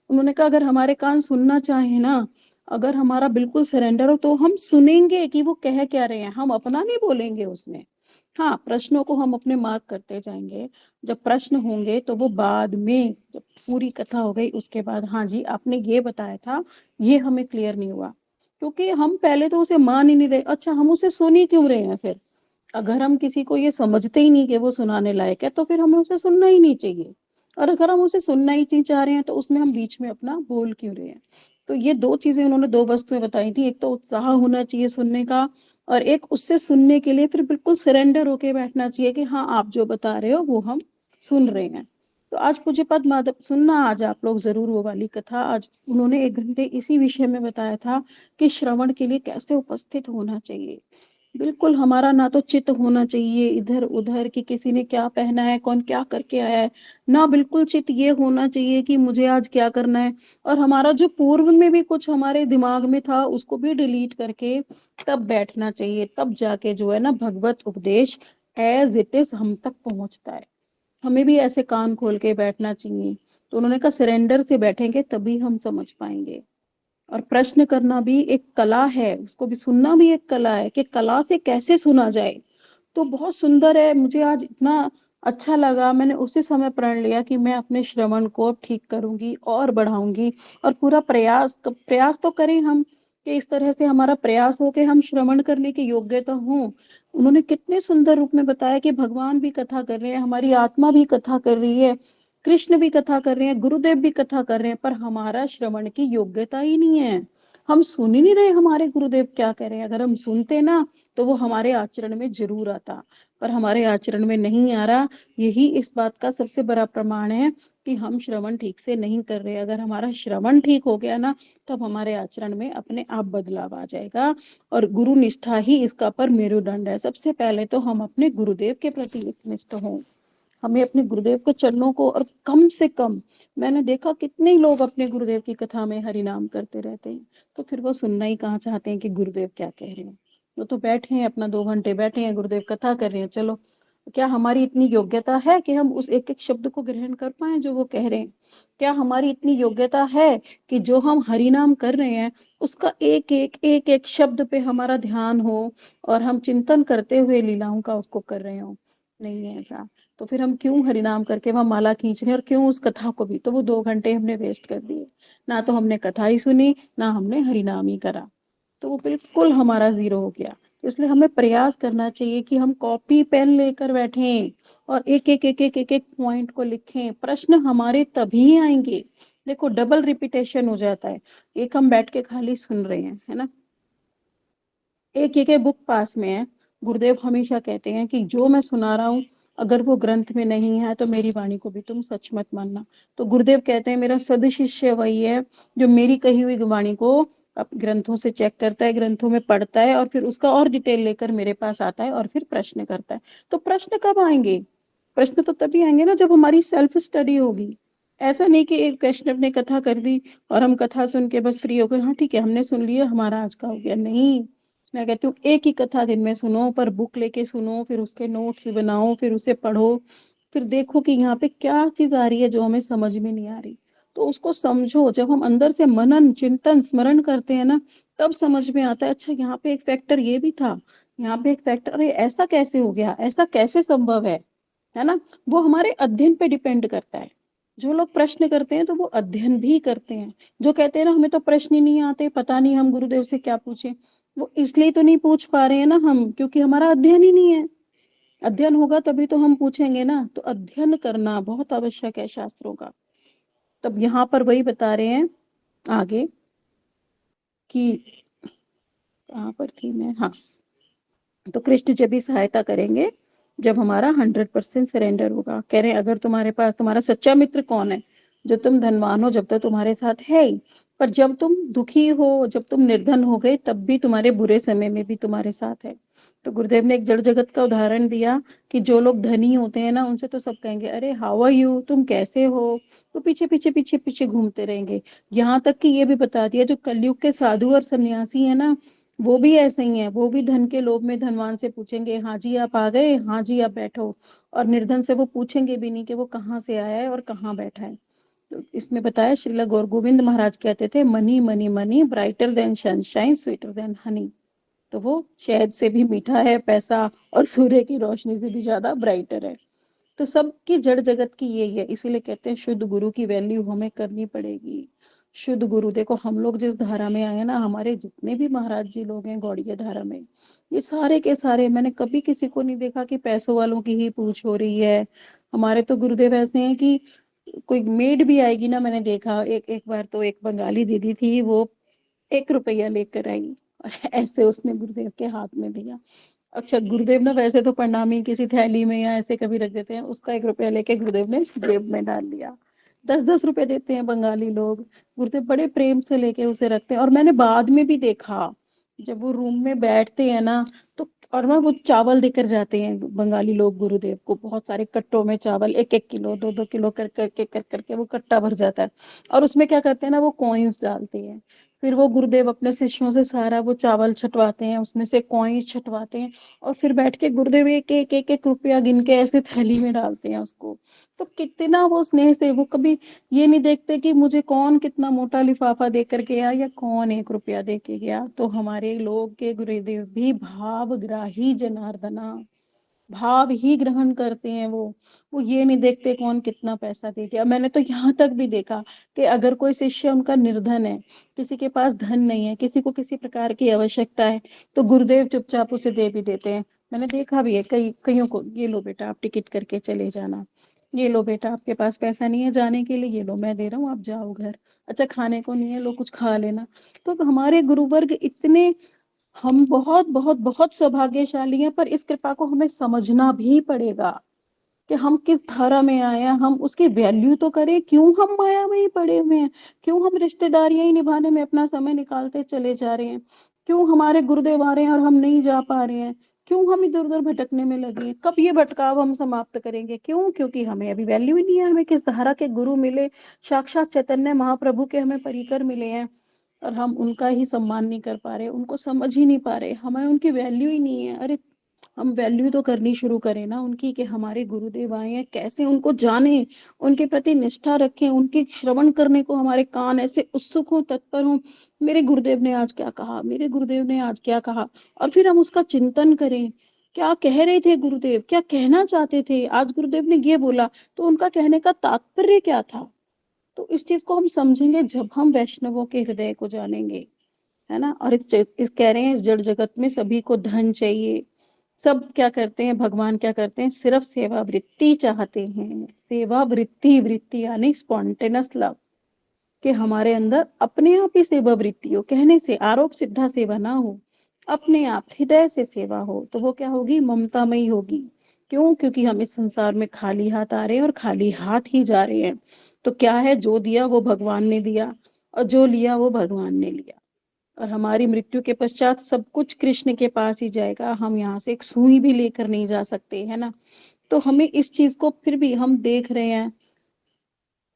उन्होंने कहा अगर हमारे कान सुनना चाहे ना, अगर हमारा बिल्कुल सरेंडर हो तो हम सुनेंगे कि वो कह क्या रहे हैं, हम अपना नहीं बोलेंगे उसमें। हाँ, प्रश्नों को हम अपने मार्क करते जाएंगे। जब प्रश्न होंगे तो वो बाद में, जब पूरी कथा हो गई उसके बाद, हाँ जी आपने ये बताया था, ये हमें क्लियर नहीं हुआ। क्योंकि हम पहले तो उसे मान ही नहीं रहे। अच्छा, हम उसे सुन ही क्यों रहे हैं फिर? अगर हम किसी को ये समझते ही नहीं कि वो सुनाने लायक है, तो फिर हमें उसे सुनना ही नहीं चाहिए। और अगर हम उसे सुनना ही नहीं चाह रहे हैं तो उसमें हम बीच में अपना बोल क्यों रहे हैं? तो ये 2 चीजें उन्होंने, 2 वस्तुएं बताई थी। एक तो उत्साह होना चाहिए सुनने का, और एक उससे सुनने के लिए फिर बिल्कुल सरेंडर होके बैठना चाहिए कि हाँ आप जो बता रहे हो वो हम सुन रहे हैं। तो आज पूज्यपाद माधव सुनना, आज आप लोग जरूर वो वाली कथा। आज उन्होंने 1 घंटे इसी विषय में बताया था कि श्रवण के लिए कैसे उपस्थित होना चाहिए। बिल्कुल हमारा ना तो चित्त होना चाहिए इधर उधर कि किसी ने क्या पहना है, कौन क्या करके आया है। ना बिल्कुल चित्त ये होना चाहिए कि मुझे आज क्या करना है। और हमारा जो पूर्व में भी कुछ हमारे दिमाग में था उसको भी डिलीट करके तब बैठना चाहिए। तब जाके जो है ना, भगवत उपदेश एज इट इज हम तक पहुंचता है। हमें भी ऐसे कान खोल के बैठना चाहिए। तो उन्होंने कहा सरेंडर से बैठेंगे तभी हम समझ पाएंगे। और प्रश्न करना भी एक कला है, उसको भी सुनना भी एक कला है कि कला से कैसे सुना जाए। तो बहुत सुंदर है। मुझे आज इतना अच्छा लगा, मैंने उसी समय प्रण लिया कि मैं अपने श्रवण को ठीक करूंगी और बढ़ाऊंगी। और पूरा प्रयास तो करें हम कि इस तरह से हमारा प्रयास हो कि हम श्रवण करने की योग्यता हो। उन्होंने कितने सुंदर रूप में बताया कि भगवान भी कथा कर रहे हैं, हमारी आत्मा भी कथा कर रही है, कृष्ण भी कथा कर रहे हैं, गुरुदेव भी कथा कर रहे हैं, पर हमारा श्रवण की योग्यता ही नहीं है। हम सुन ही नहीं रहे हमारे गुरुदेव क्या कह रहे हैं। अगर हम सुनते ना तो वो हमारे आचरण में जरूर आता, पर हमारे आचरण में नहीं आ रहा। यही इस बात का सबसे बड़ा प्रमाण है कि हम श्रवण ठीक से नहीं कर रहे। अगर हमारा श्रवण ठीक हो गया ना, तब हमारे आचरण में अपने आप बदलाव आ जाएगा। और गुरु निष्ठा ही इसका पर मेरुदंड है। सबसे पहले तो हम अपने गुरुदेव के प्रति निष्ठ हों। हमें अपने गुरुदेव के चरणों को, और कम से कम, मैंने देखा कितने लोग अपने गुरुदेव की कथा में हरि नाम करते रहते हैं, तो फिर वो सुनना ही कहाँ चाहते हैं कि गुरुदेव क्या कह रहे हैं। वो तो बैठे हैं अपना 2 घंटे बैठे हैं, गुरुदेव कथा कर रहे हैं, चलो। क्या हमारी इतनी योग्यता है कि हम उस एक एक शब्द को ग्रहण कर पाए जो वो कह रहे हैं? क्या हमारी इतनी योग्यता है कि जो हम हरि नाम कर रहे हैं उसका एक एक शब्द पे हमारा ध्यान हो और हम चिंतन करते हुए लीलाओं का उसको कर रहे हो? नहीं है ऐसा। तो फिर हम क्यों हरिनाम करके वहां माला खींच रहे हैं, और क्यों उस कथा को भी, तो वो 2 घंटे हमने वेस्ट कर दिए। ना तो हमने कथा ही सुनी, ना हमने हरिनाम ही करा। तो वो बिल्कुल हमारा जीरो हो गया। इसलिए हमें प्रयास करना चाहिए कि हम कॉपी पेन लेकर बैठें और एक एक पॉइंट को लिखें। प्रश्न हमारे तभी आएंगे। देखो डबल रिपीटेशन हो जाता है। एक हम बैठ के खाली सुन रहे हैं, है ना, एक बुक पास में है। गुरुदेव हमेशा कहते हैं कि जो मैं सुना रहा हूँ अगर वो ग्रंथ में नहीं है तो मेरी वाणी को भी तुम सच मत मानना। तो गुरुदेव कहते हैं मेरा सद शिष्य वही है जो मेरी कही हुई वाणी को अब ग्रंथों से चेक करता है, ग्रंथों में पढ़ता है और फिर उसका और डिटेल लेकर मेरे पास आता है और फिर प्रश्न करता है। तो प्रश्न कब आएंगे? प्रश्न तो तभी आएंगे ना जब हमारी सेल्फ स्टडी होगी। ऐसा नहीं कि एक वैष्णव ने कथा कर दी और हम कथा सुन के बस फ्री हो गए, हाँ ठीक है हमने सुन लिया हमारा आज का हो गया। नहीं, मैं कहती हूँ एक ही कथा दिन में सुनो, पर बुक लेके सुनो, फिर उसके नोट्स भी बनाओ, फिर उसे पढ़ो, फिर देखो कि यहाँ पे क्या चीज आ रही है जो हमें समझ में नहीं आ रही, तो उसको समझो। जब हम अंदर से मनन चिंतन स्मरण करते हैं ना, तब समझ में आता है अच्छा यहाँ पे एक फैक्टर ये भी था, यहाँ पे एक फैक्टर, अरे ऐसा कैसे हो गया, ऐसा कैसे संभव है ना। वो हमारे अध्ययन पे डिपेंड करता है। जो लोग प्रश्न करते हैं तो वो अध्ययन भी करते हैं। जो कहते हैं ना हमें तो प्रश्न ही नहीं आते, पता नहीं हम गुरुदेव से क्या पूछें, वो इसलिए तो नहीं पूछ पा रहे हैं ना हम, क्योंकि हमारा अध्ययन ही नहीं है। अध्ययन होगा तभी तो हम पूछेंगे ना। तो अध्ययन करना बहुत आवश्यक है शास्त्रों का। तब यहाँ पर वही बता रहे हैं आगे कि कहाँ पर थी मैं, हाँ, तो कृष्ण जब भी सहायता करेंगे जब हमारा 100% सरेंडर होगा। कह रहे हैं अगर तुम्हारे पास, तुम्हारा सच्चा मित्र कौन है? जो तुम धनवान हो जब तक तुम्हारे साथ है ही, पर जब तुम दुखी हो, जब तुम निर्धन हो गए, तब भी तुम्हारे बुरे समय में भी तुम्हारे साथ है। तो गुरुदेव ने एक जड़ जगत का उदाहरण दिया कि जो लोग धनी होते हैं ना, उनसे तो सब कहेंगे अरे हाउ आर यू, तुम कैसे हो, तो पीछे पीछे पीछे पीछे घूमते रहेंगे। यहाँ तक कि ये भी बता दिया जो कलयुग के साधु और सन्यासी है ना, वो भी ऐसे ही है। वो भी धन के लोभ में धनवान से पूछेंगे हाँ जी आप आ गए, हाँ जी आप बैठो, और निर्धन से वो पूछेंगे भी नहीं कि वो कहाँ से आया है और कहाँ बैठा है। तो इसमें बताया श्रीला गौर गोविंद महाराज कहते थे money money money brighter then sunshine sweeter than Honey. तो वो शहद से भी मीठा है पैसा, और सूर्य की रोशनी से भी ज्यादा ब्राइटर है। तो सबकी जड़ जगत की यही है, इसीलिए कहते हैं शुद्ध गुरु की वैल्यू हमें करनी पड़ेगी। शुद्ध गुरु, देखो हम लोग जिस धारा में आए ना, हमारे जितने भी महाराज जी लोग हैं गौड़िया धारा में, ये सारे के सारे, मैंने कभी किसी को नहीं देखा कि पैसों वालों की ही पूछ हो रही है। हमारे तो गुरुदेव ऐसे हैं कि कोई मेड भी आएगी ना, मैंने देखा एक एक बार तो एक बंगाली दीदी थी, वो 1 रुपया लेकर आई और ऐसे उसने गुरुदेव के हाथ में दिया। अच्छा, गुरुदेव ना वैसे तो प्रणामी किसी थैली में या ऐसे कभी रख देते हैं, उसका 1 रुपया लेके गुरुदेव ने जेब में डाल लिया। 10-10 रुपए देते हैं बंगाली लोग, गुरुदेव बड़े प्रेम से लेके उसे रखते हैं। और मैंने बाद में भी देखा जब वो रूम में बैठते हैं ना, तो और ना वो चावल देकर जाते हैं बंगाली लोग गुरुदेव को, बहुत सारे कट्टों में चावल, 1-1 किलो 2-2 किलो कर करके वो कट्टा भर जाता है। और उसमें क्या करते हैं ना, वो कॉइन्स डालते हैं। फिर वो गुरुदेव अपने शिष्यों से सारा वो चावल छटवाते हैं, उसमें से कॉइन्स छटवाते हैं, और फिर बैठ के गुरुदेव एक एक रुपया गिन के ऐसे थैली में डालते हैं उसको। तो कितना वो स्नेह से, वो कभी ये नहीं देखते कि मुझे कौन कितना मोटा लिफाफा दे कर गया या कौन 1 रुपया दे के गया। तो हमारे लोग के गुरुदेव भी भावग्राही जनार्दना, भाव ही ग्रहण करते हैं। वो ये नहीं देखते कौन कितना पैसा दे गया। मैंने तो यहाँ तक भी देखा कि अगर कोई शिष्य उनका निर्धन है, किसी के पास धन नहीं है, किसी को किसी प्रकार की आवश्यकता है, तो गुरुदेव चुपचाप उसे दे भी देते हैं। मैंने देखा भी है कई कईयों को, ये लो बेटा आप टिकट करके चले जाना, ये लो बेटा आपके पास पैसा नहीं है जाने के लिए, ये लो मैं दे रहा हूँ आप जाओ घर, अच्छा खाने को नहीं है लो कुछ खा लेना। तो हमारे गुरुवर्ग इतने, हम बहुत बहुत बहुत सौभाग्यशाली हैं, पर इस कृपा को हमें समझना भी पड़ेगा कि हम किस धारा में आए हैं, हम उसकी वैल्यू तो करें। क्यों हम माया में ही पड़े हुए हैं? क्यों हम रिश्तेदारियां ही निभाने में अपना समय निकालते चले जा रहे हैं? क्यों हमारे गुरुदेव आ रहे हैं और हम नहीं जा पा रहे हैं? क्यों हम इधर उधर भटकने में लगे हैं? कब ये भटकाव हम समाप्त करेंगे? क्यों? क्योंकि हमें अभी वैल्यू ही नहीं है। हमें किस धारा के गुरु मिले, साक्षात चैतन्य महाप्रभु के हमें परिकर मिले हैं, और हम उनका ही सम्मान नहीं कर पा रहे, उनको समझ ही नहीं पा रहे, हमें उनकी वैल्यू ही नहीं है। अरे हम वैल्यू तो करनी शुरू करें ना उनकी, कि हमारे गुरुदेव आए हैं, कैसे उनको जाने, उनके प्रति निष्ठा रखें, उनके श्रवण करने को हमारे कान ऐसे उत्सुक हो, तत्पर हो, मेरे गुरुदेव ने आज क्या कहा, मेरे गुरुदेव ने आज क्या कहा, और फिर हम उसका चिंतन करें। क्या कह रहे थे गुरुदेव, क्या कहना चाहते थे, आज गुरुदेव ने ये बोला तो उनका कहने का तात्पर्य क्या था। तो इस चीज को हम समझेंगे जब हम वैष्णवों के हृदय को जानेंगे, है ना। और इस कह रहे हैं इस जड़ जगत में सभी को धन चाहिए। सब क्या करते हैं, भगवान क्या करते हैं, सिर्फ सेवा वृत्ति चाहते हैं। सेवा वृत्ति, वृत्ति यानी स्पॉन्टेनस लव, कि हमारे अंदर अपने आप ही सेवा वृत्ति हो, कहने से आरोप सिद्धा सेवा ना हो, अपने आप हृदय से सेवा हो, तो वो क्या होगी, ममतामयी होगी। क्यों? क्योंकि हम इस संसार में खाली हाथ आ रहे हैं और खाली हाथ ही जा रहे हैं। तो क्या है, जो दिया वो भगवान ने दिया और जो लिया वो भगवान ने लिया। और हमारी मृत्यु के पश्चात सब कुछ कृष्ण के पास ही जाएगा। हम यहाँ से एक सुई भी लेकर नहीं जा सकते, है ना। तो हमें इस चीज को, फिर भी हम देख रहे हैं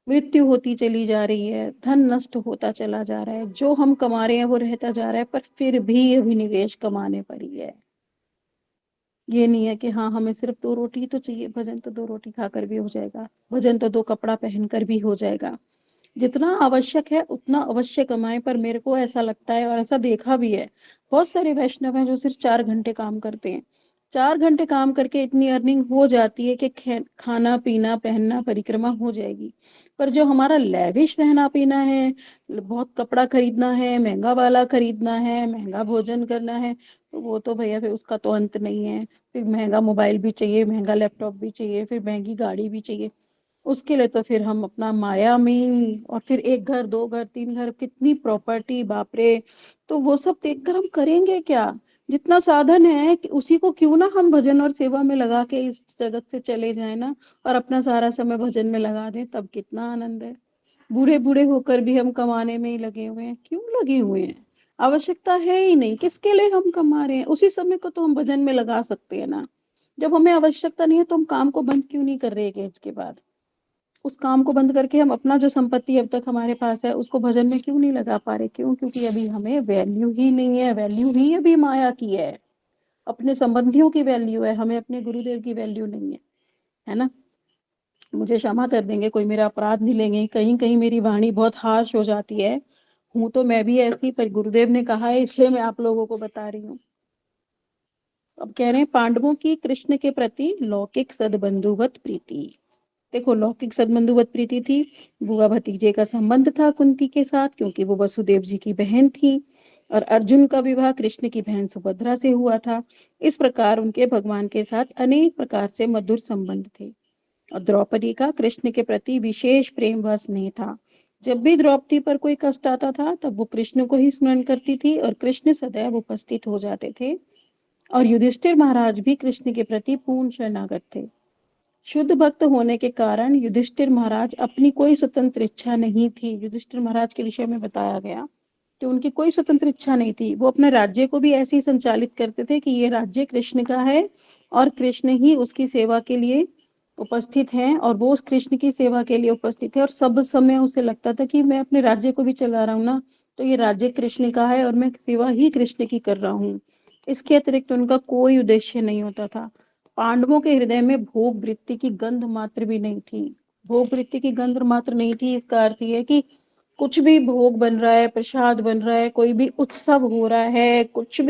मृत्यु होती चली जा रही है, धन नष्ट होता चला जा रहा है, जो हम कमा रहे हैं वो रहता जा रहा है, पर फिर भी अभिनिवेश कमाने पर ही है। ये नहीं है कि हाँ हमें सिर्फ 2 रोटी तो चाहिए, भजन तो 2 रोटी खाकर भी हो जाएगा, भजन तो 2 कपड़ा पहनकर भी हो जाएगा। जितना आवश्यक है उतना अवश्य कमाएं। पर मेरे को ऐसा लगता है और ऐसा देखा भी है, बहुत सारे वैष्णव हैं जो सिर्फ 4 घंटे काम करते हैं। 4 घंटे काम करके इतनी अर्निंग हो जाती है कि खाना पीना पहनना परिक्रमा हो जाएगी। पर जो हमारा लैविश रहना पीना है, बहुत कपड़ा खरीदना है, महंगा वाला खरीदना है, महंगा भोजन करना है, तो वो तो भैया फिर उसका तो अंत नहीं है। फिर महंगा मोबाइल भी चाहिए, महंगा लैपटॉप भी चाहिए, फिर महंगी गाड़ी भी चाहिए। उसके लिए तो फिर हम अपना माया में, और फिर 1 घर 2 घर 3 घर, कितनी प्रॉपर्टी, बाप रे। तो वो सब देखकर हम करेंगे क्या? जितना साधन है कि उसी को क्यों ना हम भजन और सेवा में लगा के इस जगत से चले जाए ना, और अपना सारा समय भजन में लगा दें, तब कितना आनंद है। बूढ़े बूढ़े होकर भी हम कमाने में ही लगे हुए हैं। क्यों लगे हुए हैं? आवश्यकता है ही नहीं, किसके लिए हम कमा रहे हैं? उसी समय को तो हम भजन में लगा सकते हैं ना। जब हमें आवश्यकता नहीं है तो हम काम को बंद क्यों नहीं कर रहे एक एज के बाद? उस काम को बंद करके हम अपना जो संपत्ति अब तक हमारे पास है उसको भजन में क्यों नहीं लगा पा रहे? क्यों? क्योंकि अभी हमें वैल्यू ही नहीं है। वैल्यू ही अभी माया की है, अपने संबंधियों की वैल्यू है, हमें अपने गुरुदेव की वैल्यू नहीं है ना। मुझे क्षमा कर देंगे, कोई मेरा अपराध नहीं लेंगे, कहीं कहीं मेरी वाणी बहुत हार्श हो जाती है। हूं तो मैं भी ऐसी, पर गुरुदेव ने कहा है इसलिए मैं आप लोगों को बता रही हूँ। अब कह रहे हैं पांडवों की कृष्ण के प्रति लौकिक सदबंधुवत प्रीति। देखो, लौकिक सदबंधुवत प्रीति थी, बुआ भतीजे का संबंध था कुंती के साथ, क्योंकि वो वसुदेव जी की बहन थी, और अर्जुन का विवाह कृष्ण की बहन सुभद्रा से हुआ था। इस प्रकार उनके भगवान के साथ अनेक प्रकार से मधुर संबंध थे। और द्रौपदी का कृष्ण के प्रति विशेष प्रेम व स्नेह था। जब भी द्रौपदी पर कोई कष्ट आता था तब वो कृष्ण को ही स्मरण करती थी, और कृष्ण सदैव उपस्थित हो जाते थे। और युधिष्ठिर महाराज भी कृष्ण के प्रति पूर्ण शरणागत थे। शुद्ध भक्त होने के कारण युधिष्ठिर महाराज अपनी कोई स्वतंत्र इच्छा नहीं थी। युधिष्ठिर महाराज के विषय में बताया गया कि उनकी कोई स्वतंत्र इच्छा नहीं थी। वो अपने राज्य को भी ऐसे ही संचालित करते थे कि ये राज्य कृष्ण का है और कृष्ण ही उसकी सेवा के लिए उपस्थित हैं, और वो उस कृष्ण की सेवा के लिए उपस्थित है। और सब समय उसे लगता था कि मैं अपने राज्य को भी चला रहा हूँ ना, तो ये राज्य कृष्ण का है और मैं सेवा ही कृष्ण की कर रहा हूँ। इसके अतिरिक्त उनका कोई उद्देश्य नहीं होता था। पांडवों के हृदय में भोग वृत्ति की गंध मात्र भी नहीं थी। भोग वृत्ति की गंध मात्र नहीं थी, इसका अर्थ ये है कि कुछ भी भोग बन रहा है, प्रसाद बन रहा है, कोई भी उत्सव हो रहा है, कुछ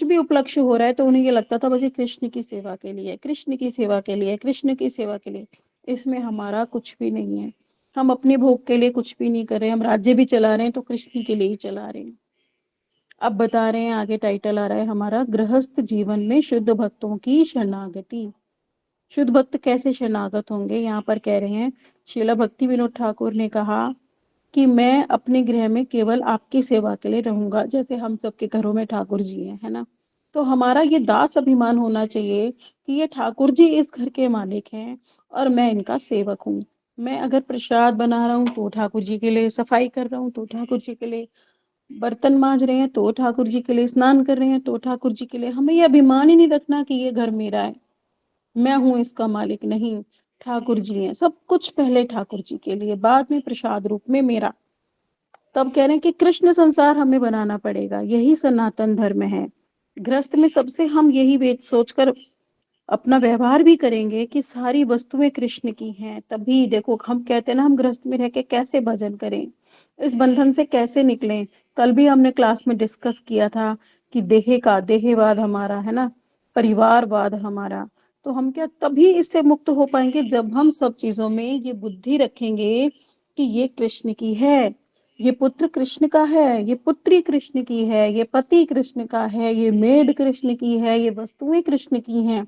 भी उपलक्ष्य हो रहा है, तो उन्हें ये लगता था बस ये कृष्ण की सेवा के लिए, कृष्ण की सेवा के लिए, कृष्ण की सेवा के लिए। इसमें हमारा कुछ भी नहीं है। हम अपने भोग के लिए कुछ भी नहीं कर रहे। हम राज्य भी चला रहे हैं तो कृष्ण के लिए ही चला रहे हैं। अब बता रहे हैं, आगे टाइटल आ रहा है हमारा, गृहस्थ जीवन में शुद्ध भक्तों की शरणागति। शुद्ध भक्त कैसे शरणागत होंगे? यहाँ पर कह रहे हैं, श्रीला भक्ति विनोद ठाकुर ने कहा कि मैं अपने गृह में केवल आपकी सेवा के लिए रहूंगा, जैसे हम सबके घरों में ठाकुर जी हैं, है ना। तो हमारा ये दास अभिमान होना चाहिए कि ये ठाकुर जी इस घर के मालिक हैं और मैं इनका सेवक हूँ। मैं अगर प्रसाद बना रहा हूँ तो ठाकुर जी के लिए, सफाई कर रहा हूँ तो ठाकुर जी के लिए, बर्तन मांज रहे हैं तो ठाकुर जी के लिए, स्नान कर रहे हैं तो ठाकुर जी के लिए। हमें ये अभिमान ही नहीं रखना कि ये घर मेरा है, मैं हूं इसका मालिक। नहीं, ठाकुर जी हैं, सब कुछ पहले ठाकुर जी के लिए, बाद में प्रसाद रूप में मेरा। तब कह रहे हैं कि कृष्ण संसार हमें बनाना पड़ेगा, यही सनातन धर्म है। गृहस्थ में सबसे हम यही वेद सोचकर अपना व्यवहार भी करेंगे कि सारी वस्तुएं कृष्ण की हैं, तभी देखो हम कहते हैं ना, हम गृहस्थ में रह के कैसे भजन करें, इस बंधन से कैसे निकलें। कल भी हमने क्लास में डिस्कस किया था कि देहवाद हमारा है ना, परिवारवाद हमारा। तो हम क्या तभी इससे मुक्त हो पाएंगे जब हम सब चीजों में ये बुद्धि रखेंगे कि ये कृष्ण की है, ये पुत्र कृष्ण का है, ये पुत्री कृष्ण की है, ये पति कृष्ण का है, ये मेड कृष्ण की है, ये वस्तुएं कृष्ण की हैं।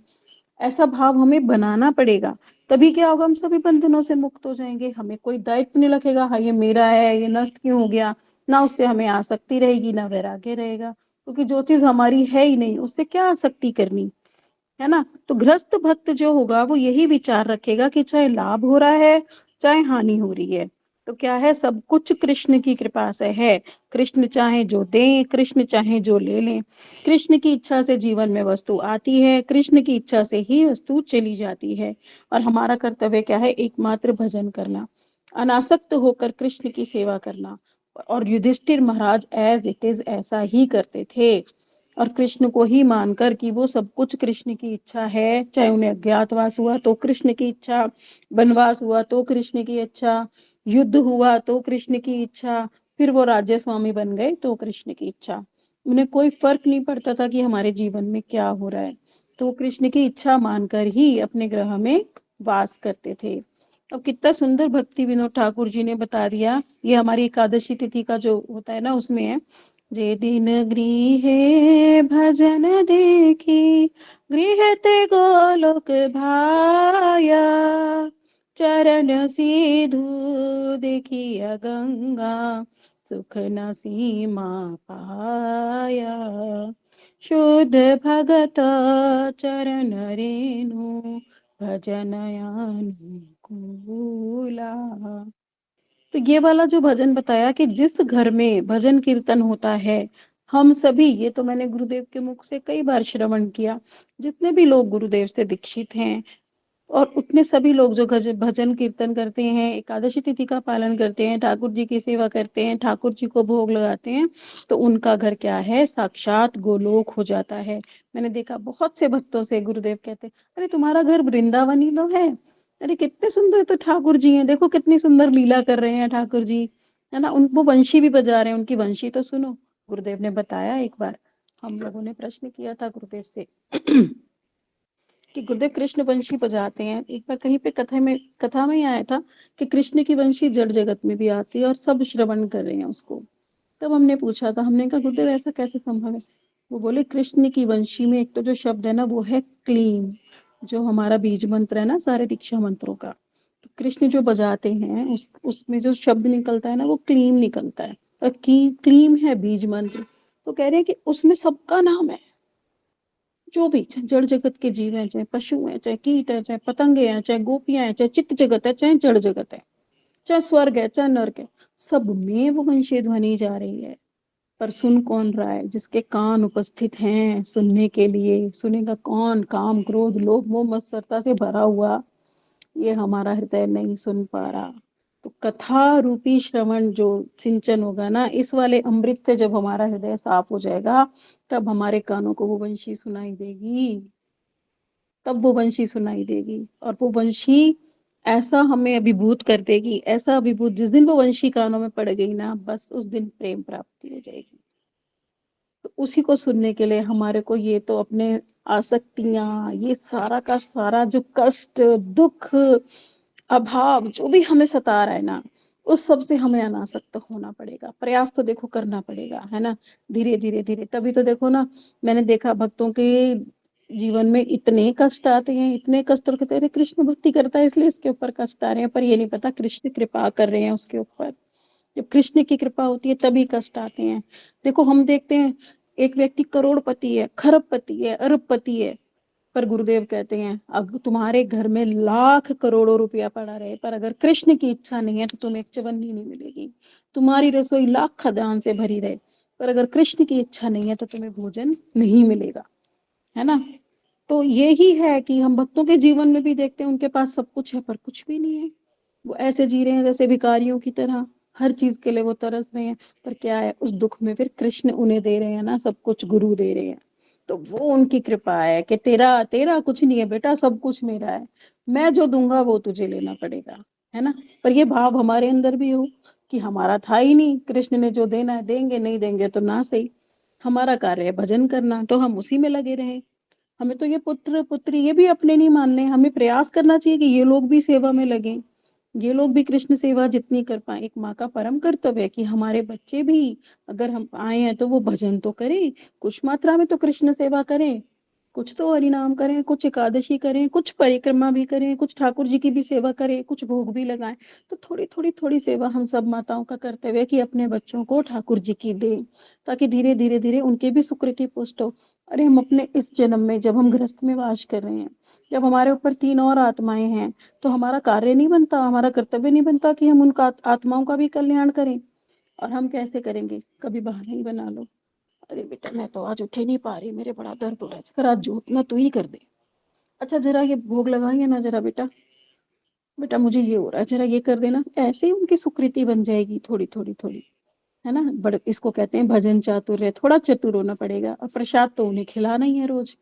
ऐसा भाव हमें बनाना पड़ेगा। तभी क्या होगा, हम सभी बंधनों से मुक्त हो जाएंगे। हमें कोई दायित्व नहीं लगेगा, हाँ ये मेरा है, ये नष्ट क्यों हो गया। ना उससे हमें आसक्ति रहेगी, ना वैराग्य रहेगा, क्योंकि जो चीज हमारी है ही नहीं उससे क्या आसक्ति करनी। है ना। तो गृहस्थ भक्त जो होगा वो यही विचार रखेगा कि चाहे लाभ हो रहा है चाहे हानि हो रही है, तो क्या है, सब कुछ कृष्ण की कृपा से है। कृष्ण चाहे जो दें, कृष्ण चाहे जो ले लें, कृष्ण की इच्छा से जीवन में वस्तु आती है, कृष्ण की इच्छा से ही वस्तु चली जाती है। और हमारा कर्तव्य क्या है, एकमात्र भजन करना, अनासक्त होकर कृष्ण की सेवा करना। और युधिष्ठिर महाराज एज इट इज ऐसा ही करते थे, और कृष्ण को ही मानकर कि वो सब कुछ कृष्ण की इच्छा है, चाहे उन्हें अज्ञातवास हुआ तो कृष्ण की इच्छा, वनवास हुआ तो कृष्ण की इच्छा, युद्ध हुआ तो कृष्ण की इच्छा, फिर वो राज्य स्वामी बन गए तो कृष्ण की इच्छा। उन्हें कोई फर्क नहीं पड़ता था कि हमारे जीवन में क्या हो रहा है, तो कृष्ण की इच्छा मानकर ही अपने ग्रह में वास करते थे। अब कितना सुंदर भक्ति विनोद ठाकुर जी ने बता दिया। ये हमारी एकादशी तिथि का जो होता है ना, उसमें है, जे दिन गृहे भजन देखी, गृह ते गोलोक भाया, चरण सीधु देखिया गंगा, सुख न सीमा पाया, शुद्ध भगत चरण रेणु, भजन अनुकूला। तो ये वाला जो भजन बताया कि जिस घर में भजन कीर्तन होता है, हम सभी, ये तो मैंने गुरुदेव के मुख से कई बार श्रवण किया, जितने भी लोग गुरुदेव से दीक्षित हैं और उतने सभी लोग जो भजन कीर्तन करते हैं, एकादशी तिथि का पालन करते हैं, ठाकुर जी की सेवा करते हैं, ठाकुर जी को भोग लगाते हैं, तो उनका घर क्या है, साक्षात गोलोक हो जाता है। मैंने देखा बहुत से भक्तों से गुरुदेव कहते, अरे तुम्हारा घर वृंदावन ही तो है, अरे कितने सुंदर तो ठाकुर जी हैं, देखो कितनी सुंदर लीला कर रहे हैं ठाकुर जी, है ना। उन वो बंशी भी बजा रहे हैं, उनकी बंशी तो सुनो। गुरुदेव ने बताया, एक बार हम लोगों ने प्रश्न किया था गुरुदेव से कि गुरुदेव कृष्ण वंशी बजाते हैं, एक बार कहीं पे कथा में ही आया था कि कृष्ण की वंशी जड़ जगत में भी आती है और सब श्रवण कर रहे हैं उसको। तब हमने पूछा था, हमने कहा गुरुदेव ऐसा कैसे संभव है। वो बोले कृष्ण की वंशी में एक तो जो शब्द है ना वो है क्लीम, जो हमारा बीज मंत्र है ना सारे दीक्षा मंत्रों का, तो कृष्ण जो बजाते हैं उसमें जो शब्द निकलता है ना वो क्लीम निकलता है, और की क्लीम है बीज मंत्र। तो कह रहे हैं कि उसमें सबका नाम है, जो भी, चाहे जड़ जगत के जीव हैं, चाहे पशु हैं, चाहे कीट है, चाहे पतंगे हैं, चाहे गोपियां हैं, चाहे चित्त जगत है, चाहे जड़ जगत है, चाहे स्वर्ग है, चाहे नर्क है, सब में वो वंशी ध्वनि जा रही है। पर सुन कौन रहा है, जिसके कान उपस्थित हैं सुनने के लिए, सुनेगा कौन, काम क्रोध लोभ मोह मत्सरता से भरा हुआ, ये हमारा हृदय नहीं सुन पा रहा। तो कथा रूपी श्रवण जो सिंचन होगा ना, इस वाले अमृत से जब हमारा हृदय साफ हो जाएगा, तब हमारे कानों को वो वंशी सुनाई देगी, तब वो वंशी सुनाई देगी, और वो वंशी ऐसा हमें अभिभूत कर देगी, ऐसा अभिभूत, जिस दिन वो वंशी कानों में पड़ गई ना, बस उस दिन प्रेम प्राप्ति हो जाएगी। तो उसी को सुनने के लिए हमारे को ये तो अपने आसक्तियां, ये सारा का सारा जो कष्ट दुख अभाव जो भी हमें सता रहा है ना, उस सब से हमें अनासक्त होना पड़ेगा। प्रयास तो देखो करना पड़ेगा, है ना, धीरे धीरे धीरे, तभी तो देखो ना, मैंने देखा भक्तों के जीवन में इतने कष्ट आते हैं, इतने कष्ट, और कहते हैं कृष्ण भक्ति करता है इसलिए इसके ऊपर कष्ट आ रहे हैं, पर ये नहीं पता कृष्ण कृपा कर रहे हैं उसके ऊपर। जब कृष्ण की कृपा होती है तभी कष्ट आते हैं। देखो हम देखते हैं एक व्यक्ति करोड़पति है, खरबपति है, अरबपति है, पर गुरुदेव कहते हैं अगर तुम्हारे घर में लाख करोड़ों रुपया पड़ा रहे, पर अगर कृष्ण की इच्छा नहीं है तो तुम्हें एक चवन्नी नहीं मिलेगी। तुम्हारी रसोई लाख खदान से भरी रहे, पर अगर कृष्ण की इच्छा नहीं है तो तुम्हें भोजन नहीं मिलेगा, है ना। तो यही है कि हम भक्तों के जीवन में भी देखते हैं, उनके पास सब कुछ है पर कुछ भी नहीं है, वो ऐसे जी रहे हैं जैसे भिखारियों की तरह, हर चीज के लिए वो तरस रहे हैं, पर क्या है, उस दुख में फिर कृष्ण उन्हें दे रहे हैं ना, सब कुछ गुरु दे रहे हैं। तो वो उनकी कृपा है कि तेरा तेरा कुछ नहीं है बेटा, सब कुछ मेरा है, मैं जो दूंगा वो तुझे लेना पड़ेगा, है ना। पर ये भाव हमारे अंदर भी हो कि हमारा था ही नहीं, कृष्ण ने जो देना है देंगे, नहीं देंगे तो ना सही, हमारा कार्य है भजन करना, तो हम उसी में लगे रहे। हमें तो ये पुत्र पुत्री ये भी अपने नहीं मानने, हमें प्रयास करना चाहिए कि ये लोग भी सेवा में लगे, ये लोग भी कृष्ण सेवा जितनी कर पाए। एक माँ का परम कर्तव्य है कि हमारे बच्चे भी, अगर हम आए हैं तो वो भजन तो करें, कुछ मात्रा में तो कृष्ण सेवा करें, कुछ तो हरिनाम करें, कुछ एकादशी करें, कुछ परिक्रमा भी करें, कुछ ठाकुर जी की भी सेवा करें, कुछ भोग भी लगाएं। तो थोड़ी थोड़ी थोड़ी सेवा हम सब माताओं का कर्तव्य है कि अपने बच्चों को ठाकुर जी की दें, ताकि धीरे धीरे धीरे उनके भी सुकृति पुष्ट हो। अरे हम अपने इस जन्म में जब हम गृहस्थ में वास कर रहे हैं, जब हमारे ऊपर 3 और आत्माएं हैं, तो हमारा कार्य नहीं बनता, हमारा कर्तव्य नहीं बनता कि हम उनका आत्माओं का भी कल्याण करें। और हम कैसे करेंगे? कभी बहाना ही बना लो, अरे बेटा मैं तो आज उठ ही नहीं पा रही, मेरे बड़ा दर्द हो रहा है, इसका आज जो उतना तू ही कर दे। अच्छा जरा ये भोग लगाइए ना जरा बेटा, बेटा मुझे ये हो रहा है जरा ये कर देना। ऐसे ही उनकी सुकृति बन जाएगी थोड़ी थोड़ी थोड़ी, है ना। बड़े इसको कहते हैं भजन चातुर्य, थोड़ा चतुर होना पड़ेगा। और प्रसाद तो उन्हें खिलाना ही है रोज,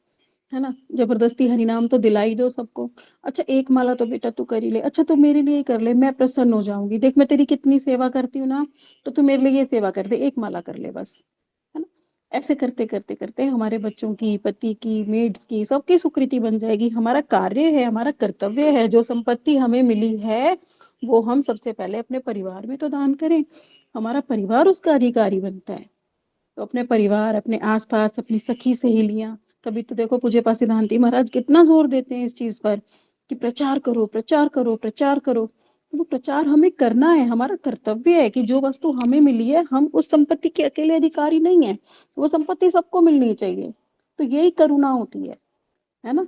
है ना। जबरदस्ती हरि नाम तो दिला ही दो सबको। अच्छा एक माला तो बेटा तू कर ही ले, अच्छा तू मेरे लिए ही कर ले, मैं प्रसन्न हो जाऊंगी, देख मैं तेरी कितनी सेवा करती हूँ ना, तो तू मेरे लिए ये सेवा कर दे, एक माला कर ले बस, है ना। ऐसे करते करते करते हमारे बच्चों की, पति की, मेड्स की, सबकी सुकृति बन जाएगी। हमारा कार्य है, हमारा कर्तव्य है, जो संपत्ति हमें मिली है वो हम सबसे पहले अपने परिवार में तो दान करें। हमारा परिवार उसका अधिकारी बनता है। तो अपने परिवार, अपने आसपास, अपनी सखी सहेलियां, तभी तो देखो पूज्य पास सिद्धांति महाराज कितना जोर देते हैं इस चीज पर कि प्रचार करो, प्रचार करो, प्रचार करो। तो वो प्रचार हमें करना है, हमारा कर्तव्य है कि जो वस्तु हमें मिली है, हम उस संपत्ति के अकेले अधिकारी नहीं है, वो संपत्ति सबको मिलनी चाहिए। तो यही करुणा होती है ना।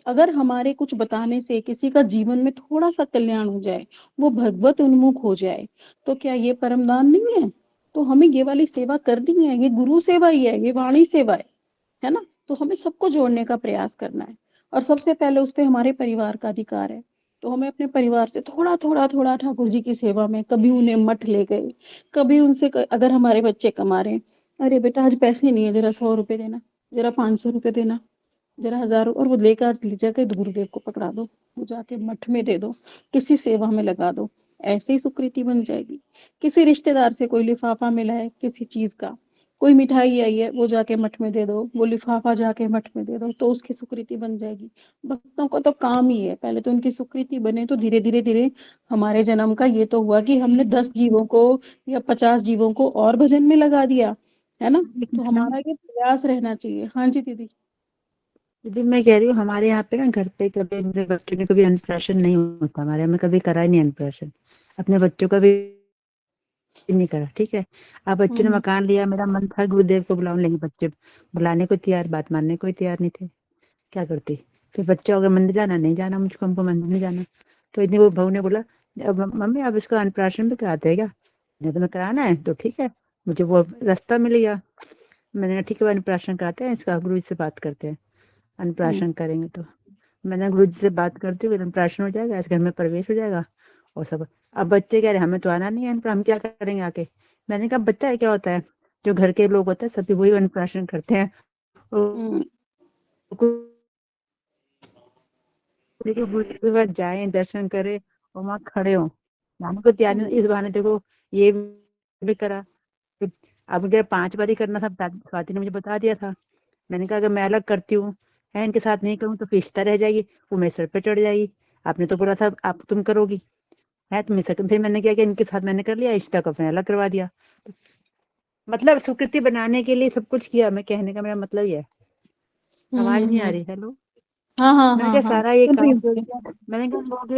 अगर हमारे कुछ बताने से किसी का जीवन में थोड़ा सा कल्याण हो जाए, वो भगवत उन्मुख हो जाए, तो क्या ये परम दान नहीं है? तो हमें ये वाली सेवा करनी है, ये गुरु सेवा ही है, ये वाणी सेवा है ना। तो हमें सबको जोड़ने का प्रयास करना है, और सबसे पहले उस पे हमारे परिवार का अधिकार है। तो हमें अपने परिवार से थोड़ा थोड़ा थोड़ा ठाकुर जी की सेवा में, कभी उन्हें मठ ले गए, कभी उनसे अगर हमारे बच्चे कमा रहे हैं, अरे बेटा आज पैसे नहीं है, जरा 100 रुपए देना, जरा 500 रुपए देना, जरा 1000, और वो लेकर ले जाके गुरुदेव को पकड़ा दो, वो जाके मठ में दे दो, किसी सेवा में लगा दो। ऐसे ही सुकृति बन जाएगी। किसी रिश्तेदार से कोई लिफाफा मिला है किसी चीज का, कोई मिठाई आई है, वो जाके मठ में दे दो, वो लिफाफा जाके मठ में दे दो, तो उसकी सुकृति बन जाएगी। भक्तों का तो काम ही है, पहले तो उनकी सुकृति बने, तो धीरे धीरे धीरे हमारे जन्म का ये तो हुआ कि हमने 10 जीवों को या 50 जीवों को और भजन में लगा दिया, है ना। तो हमारा ये प्रयास रहना चाहिए। हाँ जी दीदी। दीदी मैं कह रही हूँ हमारे यहाँ पे ना घर पे कभी मेरे बच्चों ने कभी अन्नप्राशन नहीं होता, हमारे यहाँ में कभी करा ही नहीं अन्नप्राशन, अपने बच्चों का भी नहीं करा। ठीक है, अब बच्चों ने हम्म मकान लिया, मेरा मन था गुरुदेव को बुलाऊं, लेकिन बच्चे बुलाने को तैयार, बात मानने को तैयार नहीं थे। क्या करती? फिर बच्चा अगर मंदिर जाना, नहीं जाना मुझको, हमको मंदिर नहीं जाना। तो इतनी वो बहू ने बोला, अब मम्मी अब इसका अन्नप्राशन भी कराते हैं क्या? नहीं तुम्हें कराना है तो ठीक है। मुझे वो रास्ता मिल गया, मैंने कहा ठीक है अन्नप्राशन कराते हैं इसका, गुरु जी से बात करते हैं, हम्म अन्नप्राशन करेंगे तो। मैंने गुरु जी से बात करती हूँ, अन्नप्राशन हो जाएगा, इस घर में प्रवेश हो जाएगा और सब। अब बच्चे कह रहे हमें तो आना नहीं है अन्नप्राशन, हम क्या करेंगे आके? मैंने कहा बच्चा है क्या होता है, जो घर के लोग होते हैं सभी वही अन्नप्राशन करते हैं। हम्म देखो गुरु जी के पास जाए, दर्शन करे और वहाँ खड़े हो, जाने को तैयार नहीं, हम्म इस बहाने देखो ये भी करा। फिर अब मुझे 5 बार ही करना था, स्वाति ने मुझे बता दिया था। मैंने कहा अगर मैं अलग करती हूँ, है इनके साथ नहीं करूँ तो फिर इश्ता रह जाएगी, वो मेरे सर पे चढ़ जाएगी। आपने तो बोला था आप तुम करोगी, है तुम इस फिर मैंने क्या किया, इनके साथ मैंने कर लिया, इश्ता का फिर अलग करवा दिया। मतलब स्वीकृति बनाने के लिए सब कुछ किया, मैं कहने का मेरा मतलब ये है। आवाज नहीं आ हम्म। रही? हेलो। हाँ हाँ मैंने हाँ कहा हाँ सारा ये सुन रही काम हूँ। जो किया, मैंने कहा लोग